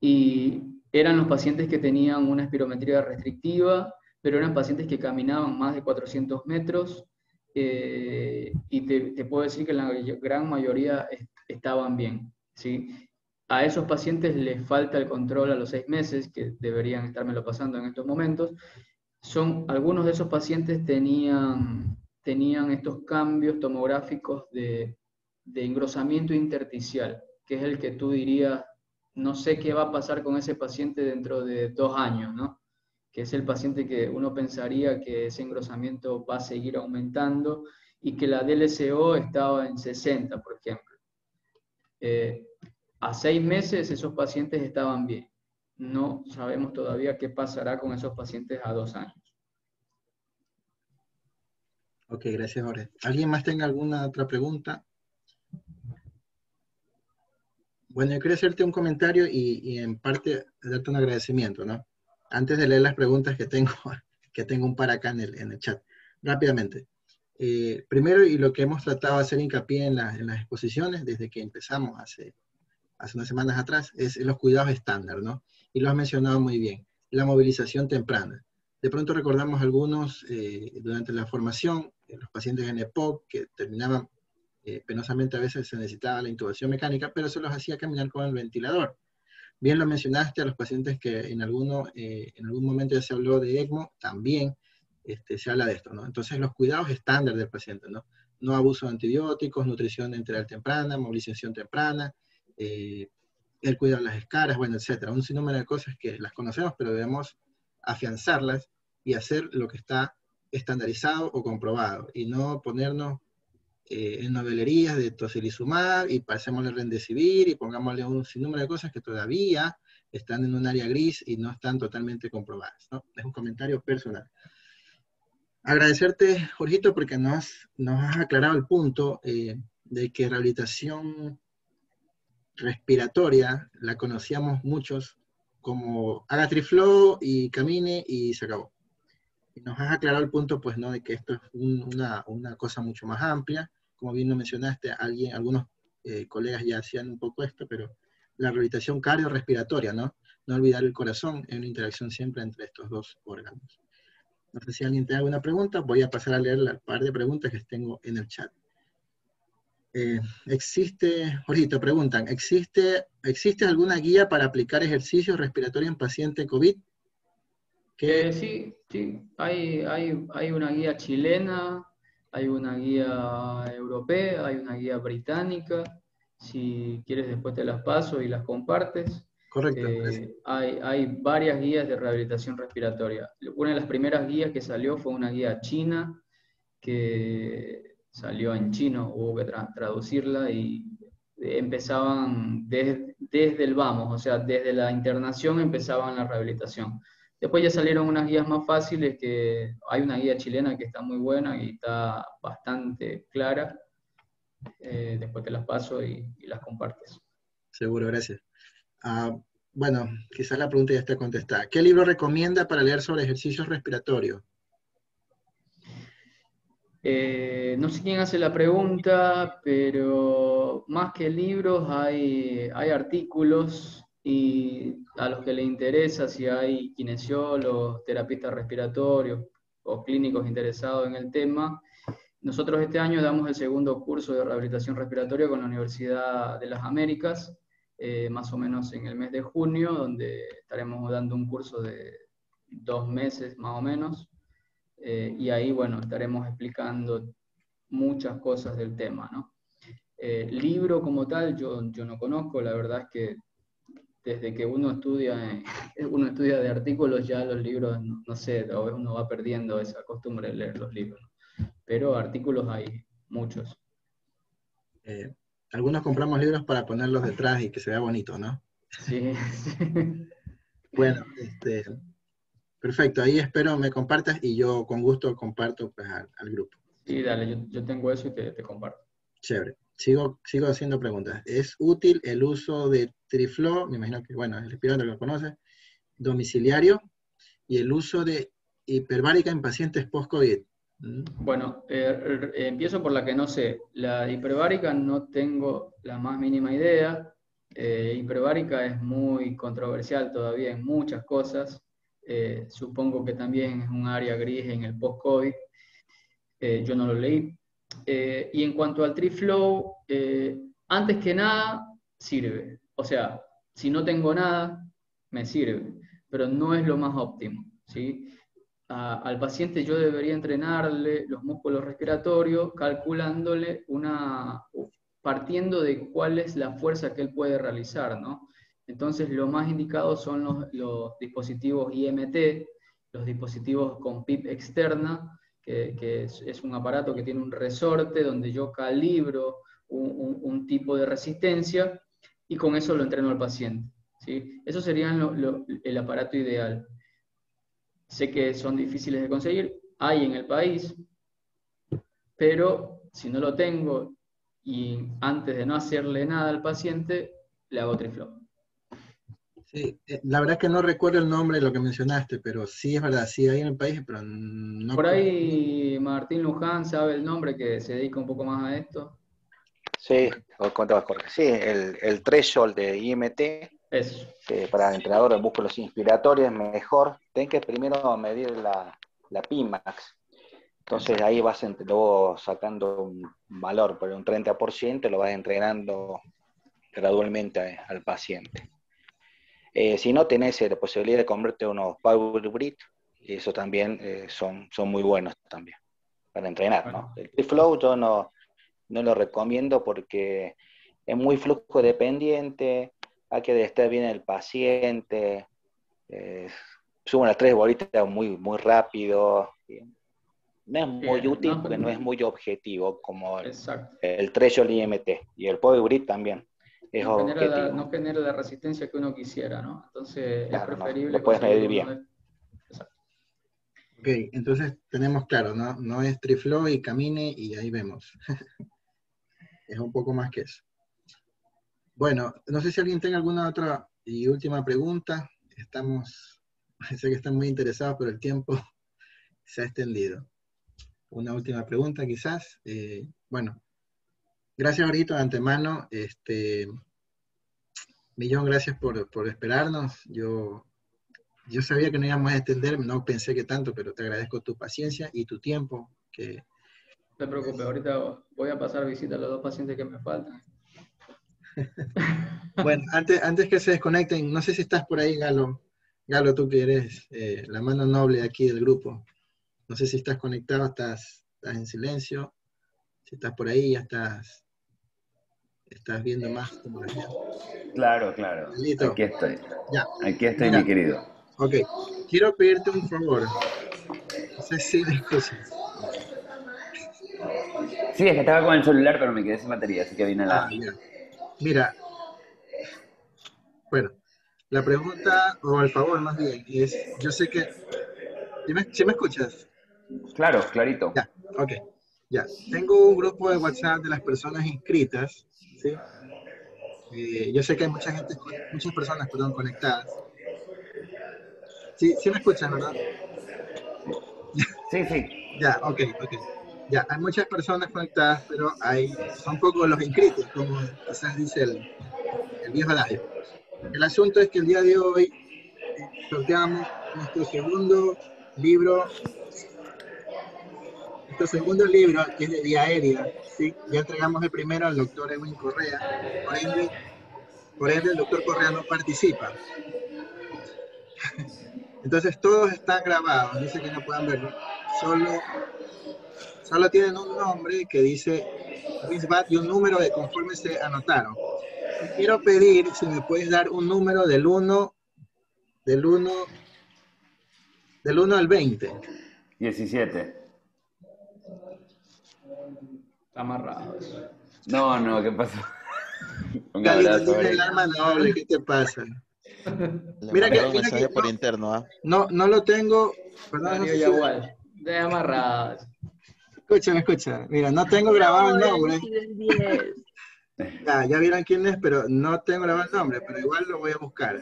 y eran los pacientes que tenían una espirometría restrictiva, pero eran pacientes que caminaban más de 400 metros, y te puedo decir que la gran mayoría estaban bien, ¿sí? A esos pacientes les falta el control a los 6 meses, que deberían estármelo pasando en estos momentos. Algunos de esos pacientes tenían estos cambios tomográficos de engrosamiento intersticial, que es el que tú dirías, no sé qué va a pasar con ese paciente dentro de 2 años, ¿no? Que es el paciente que uno pensaría que ese engrosamiento va a seguir aumentando y que la DLCO estaba en 60, por ejemplo. A 6 meses esos pacientes estaban bien. No sabemos todavía qué pasará con esos pacientes a 2 años. Ok, gracias Jorge. ¿Alguien más tenga alguna otra pregunta? Bueno, yo quería hacerte un comentario y en parte darte un agradecimiento, ¿no? Antes de leer las preguntas que tengo, que tengo un par acá en el chat, rápidamente. Primero, y lo que hemos tratado de hacer hincapié en las exposiciones desde que empezamos hace unas semanas atrás, es los cuidados estándar, ¿no? Y lo has mencionado muy bien, la movilización temprana. De pronto recordamos algunos durante la formación, los pacientes en EPOC que terminaban penosamente a veces se necesitaba la intubación mecánica, pero se los hacía caminar con el ventilador. Bien lo mencionaste a los pacientes que en algún momento ya se habló de ECMO, también se habla de esto, ¿no? Entonces los cuidados estándar del paciente, ¿no? No abuso de antibióticos, nutrición enteral temprana, movilización temprana, el cuidado de las escaras, bueno, etcétera. Un sinnúmero de cosas que las conocemos, pero debemos afianzarlas y hacer lo que está estandarizado o comprobado, y no ponernos en novelerías de tocilizumab y pasémosle remdesivir y pongámosle un sinnúmero de cosas que todavía están en un área gris y no están totalmente comprobadas, ¿no? Es un comentario personal. Agradecerte, Jorgito, porque nos has aclarado el punto de que rehabilitación respiratoria la conocíamos muchos como haga triflow y camine y se acabó. Y nos has aclarado el punto, pues, ¿no? De que esto es una cosa mucho más amplia. Como bien lo mencionaste, algunos colegas ya hacían un poco esto, pero la rehabilitación cardiorrespiratoria, ¿no? No olvidar el corazón, es una interacción siempre entre estos dos órganos. No sé si alguien tiene alguna pregunta, voy a pasar a leer la par de preguntas que tengo en el chat. Jorge, te preguntan, ¿existe alguna guía para aplicar ejercicios respiratorios en paciente COVID? Sí, hay una guía chilena, hay una guía europea, hay una guía británica. Si quieres después te las paso y las compartes. Correcto. Hay varias guías de rehabilitación respiratoria. Una de las primeras guías que salió fue una guía china que salió en chino, hubo que traducirla y empezaban desde el vamos, o sea, desde la internación empezaban la rehabilitación. Después ya salieron unas guías más fáciles, que hay una guía chilena que está muy buena y está bastante clara. Después te las paso y las compartes. Seguro, gracias. Bueno, quizás la pregunta ya está contestada. ¿Qué libro recomienda para leer sobre ejercicios respiratorios? No sé quién hace la pregunta, pero más que libros hay artículos, y a los que les interesa, si hay kinesiólogos, terapistas respiratorios o clínicos interesados en el tema. Nosotros este año damos el segundo curso de rehabilitación respiratoria con la Universidad de las Américas, más o menos en el mes de junio, donde estaremos dando un curso de 2 meses más o menos. Y ahí, bueno, estaremos explicando muchas cosas del tema, ¿no? Libro como tal, yo no conozco, la verdad es que desde que uno estudia de artículos, ya los libros, no sé, a veces uno va perdiendo esa costumbre de leer los libros, ¿no? Pero artículos hay muchos. Algunos compramos libros para ponerlos detrás y que se vea bonito, ¿no? Sí, sí. Bueno, perfecto, ahí espero me compartas y yo con gusto comparto pues, al grupo. Sí, dale, yo tengo eso y te comparto. Chévere. Sigo haciendo preguntas. ¿Es útil el uso de Triflow? Me imagino que, bueno, el respirador lo conoce. Domiciliario. Y el uso de hiperbárica en pacientes post-COVID. Bueno, empiezo por la que no sé. La hiperbárica no tengo la más mínima idea. Hiperbárica es muy controversial todavía en muchas cosas. Supongo que también es un área gris en el post-COVID. Yo no lo leí. Y en cuanto al Triflow, antes que nada, sirve. O sea, si no tengo nada, me sirve, pero no es lo más óptimo, ¿sí? Al paciente yo debería entrenarle los músculos respiratorios, calculándole partiendo de cuál es la fuerza que él puede realizar, ¿no? Entonces, lo más indicado son los dispositivos IMT, los dispositivos con PIP externa, que es un aparato que tiene un resorte donde yo calibro un tipo de resistencia y con eso lo entreno al paciente, ¿sí? Eso sería el aparato ideal. Sé que son difíciles de conseguir, hay en el país, pero si no lo tengo y antes de no hacerle nada al paciente, le hago Triflow. Sí, la verdad que no recuerdo el nombre de lo que mencionaste, pero sí es verdad, sí hay en el país, pero no. Por ahí Martín Luján sabe el nombre, que se dedica un poco más a esto. Sí, os contaba Jorge. Sí, el threshold de IMT Eso. Para el entrenador de músculos inspiratorios es mejor. Ten que primero medir la Pimax. Entonces ahí vas luego sacando un valor por un 30%, lo vas entrenando gradualmente al paciente. Si no, tenés la posibilidad de comprarte unos Power Breath, y eso también son muy buenos también para entrenar, ¿no? El Triflow yo no lo recomiendo porque es muy flujo dependiente, hay que estar bien el paciente, suben las 3 bolitas muy, muy rápido. No es muy útil porque no es muy objetivo como el threshold IMT, y el Power Breath también es objetivo. No genera la resistencia que uno quisiera, ¿no? Entonces claro, es preferible lo puedes medir bien. Exacto. Ok, entonces tenemos claro, no es Triflow y camine y ahí vemos. Es un poco más que eso. Bueno, no sé si alguien tenga alguna otra y última pregunta. Sé que están muy interesados, pero el tiempo se ha extendido. Una última pregunta quizás. Bueno, gracias ahorita de antemano. Millón gracias por esperarnos. Yo sabía que no íbamos a extender, no pensé que tanto, pero te agradezco tu paciencia y tu tiempo. Que, No te preocupes, ahorita voy a pasar visita a los 2 pacientes que me faltan. bueno, antes que se desconecten, no sé si estás por ahí, Galo. Galo, tú que eres la mano noble aquí del grupo. No sé si estás conectado, estás en silencio. Si estás por ahí, ya estás viendo más como la gente. Claro, claro. Listo. Aquí estoy. Ya. Aquí estoy, Mira, mi querido. ok. Quiero pedirte un favor. No sé si me escuchas. Sí, es que estaba con el celular, pero me quedé sin batería, así que vine a Ah, la... ya. Mira, bueno, la pregunta, o el favor más bien, es, yo sé que, ¿sí me escuchas? Claro, clarito. Ya, ok, ya. Tengo un grupo de WhatsApp de las personas inscritas, ¿sí? Yo sé que hay muchas personas, perdón, conectadas. Sí, sí me escuchas, ¿verdad? Sí, sí. Ya, ok, ok. Ya, hay muchas personas conectadas, pero son pocos los inscritos, como quizás dice el viejo adagio. El asunto es que el día de hoy sorteamos nuestro libro, nuestro segundo libro, que es de vía aérea, ¿sí? Ya entregamos el primero al doctor Edwin Correa, por ende el doctor Correa no participa. Entonces todos están grabados, dice que no puedan verlo, solo tienen un nombre que dice Winsbat y un número de conforme se anotaron. Te quiero pedir si me puedes dar un número del 1, del 1 al 20. 17. Está amarrado eso. No, no, ¿qué pasó? Un Galito, abrazo, tiene el Greg. arma noble, ¿qué te pasa? Le Mira mandaron que mensaje por interno, ¿ah? no lo tengo, perdón, no Darío sé si, Yagual. De amarrado. escucha, mira, no tengo grabado No, el del nombre, del 10. ya vieron quién es, pero no tengo grabado el nombre, pero igual lo voy a buscar.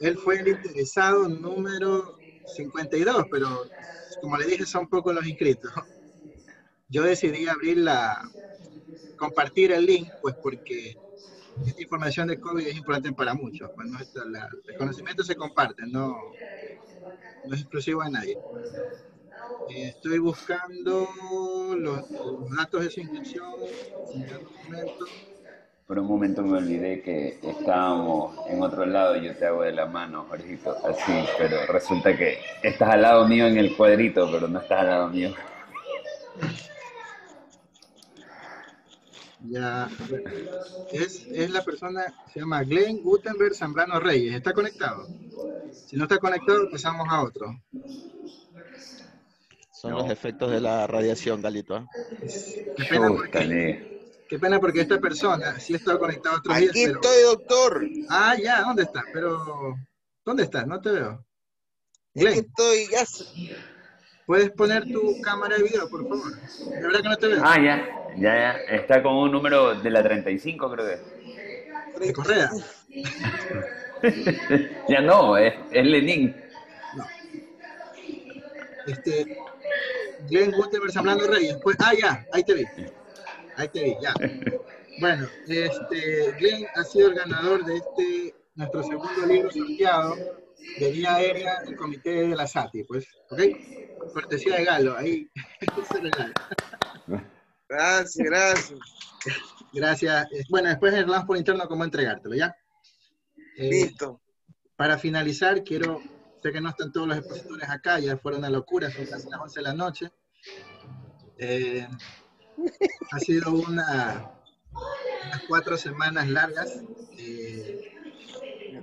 Él fue el interesado número 52, pero como le dije, son pocos los inscritos. Yo decidí compartir el link, pues porque esta información de COVID es importante para muchos. Pues no, el conocimiento se comparte, no es exclusivo de nadie. Estoy buscando los datos de su inscripción. Si me dan un momento. Por un momento me olvidé que estábamos en otro lado y yo te hago de la mano, Jorgito, así, pero resulta que estás al lado mío en el cuadrito, pero no estás al lado mío. Ya, a ver. Es la persona, se llama Glenn Gutenberg Zambrano Reyes. ¿Está conectado? Si no está conectado, pasamos a otro. Son los No. efectos de la radiación, Galito, ¿ah? Qué pena Chústale. esta persona sí ha estado conectado otros días, Aquí pero... estoy, doctor. Ah, ya, ¿dónde está? Pero... ¿Dónde estás? No te veo. Aquí Glenn, estoy. Ya. ¿puedes poner tu cámara de video, por favor? De verdad que no te veo. Ah, ya. Está con un número de la 35, creo ¿De Correa? que. Ya no, es Lenin. No. Glenn Gutenberg Zambrano Reyes. Pues, ya, ahí te vi, ya. Bueno, Glenn ha sido el ganador de nuestro segundo libro sorteado de vía aérea del comité de la SATI, pues, ¿ok? Cortesía de Galo, ahí se regala. Gracias. Gracias. Bueno, después hablamos por interno cómo entregártelo, ¿ya? Listo. Para finalizar, sé que no están todos los expositores acá, ya fueron una locura, son casi las 11 de la noche. Ha sido unas 4 semanas largas.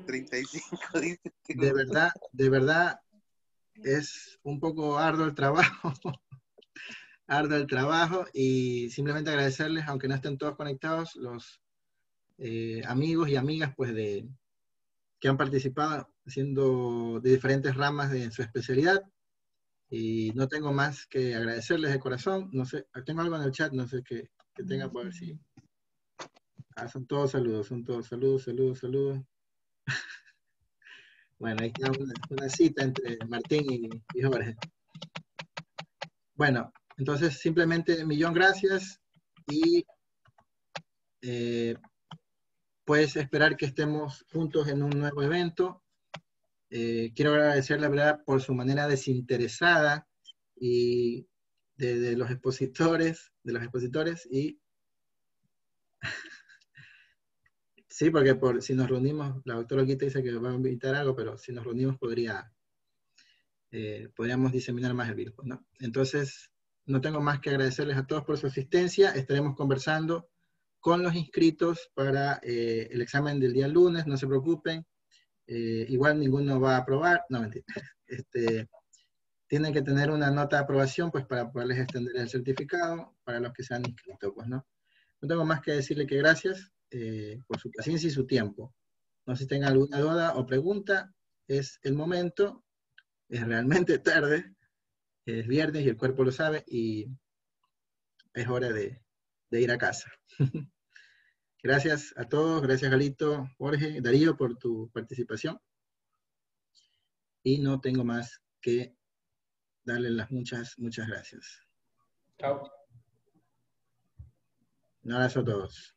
35 dice. De verdad, es un poco arduo el trabajo. Arduo el trabajo y simplemente agradecerles, aunque no estén todos conectados, los amigos y amigas pues que han participado haciendo de diferentes ramas de su especialidad. Y no tengo más que agradecerles de corazón. No sé, tengo algo en el chat, no sé qué tenga por ver si... son todos saludos. Bueno, ahí está una cita entre Martín y Jorge. Bueno, entonces simplemente millón gracias y puedes esperar que estemos juntos en un nuevo evento. Quiero agradecer, la verdad, por su manera desinteresada y de los expositores, y sí, porque si nos reunimos, la doctora Olguita dice que va a invitar algo, pero si nos reunimos podríamos diseminar más el virus, ¿no? Entonces, no tengo más que agradecerles a todos por su asistencia. Estaremos conversando con los inscritos para el examen del día lunes, no se preocupen. Igual ninguno va a aprobar, no, mentira. Tienen que tener una nota de aprobación, pues, para poderles extender el certificado para los que se han inscrito, pues, ¿no? No tengo más que decirle que gracias por su paciencia y su tiempo. No sé si tengan alguna duda o pregunta, es el momento, es realmente tarde, es viernes y el cuerpo lo sabe, y es hora de ir a casa. Gracias a todos, gracias Galito, Jorge, Darío por tu participación. Y no tengo más que darle las muchas gracias. Chao. Un abrazo a todos.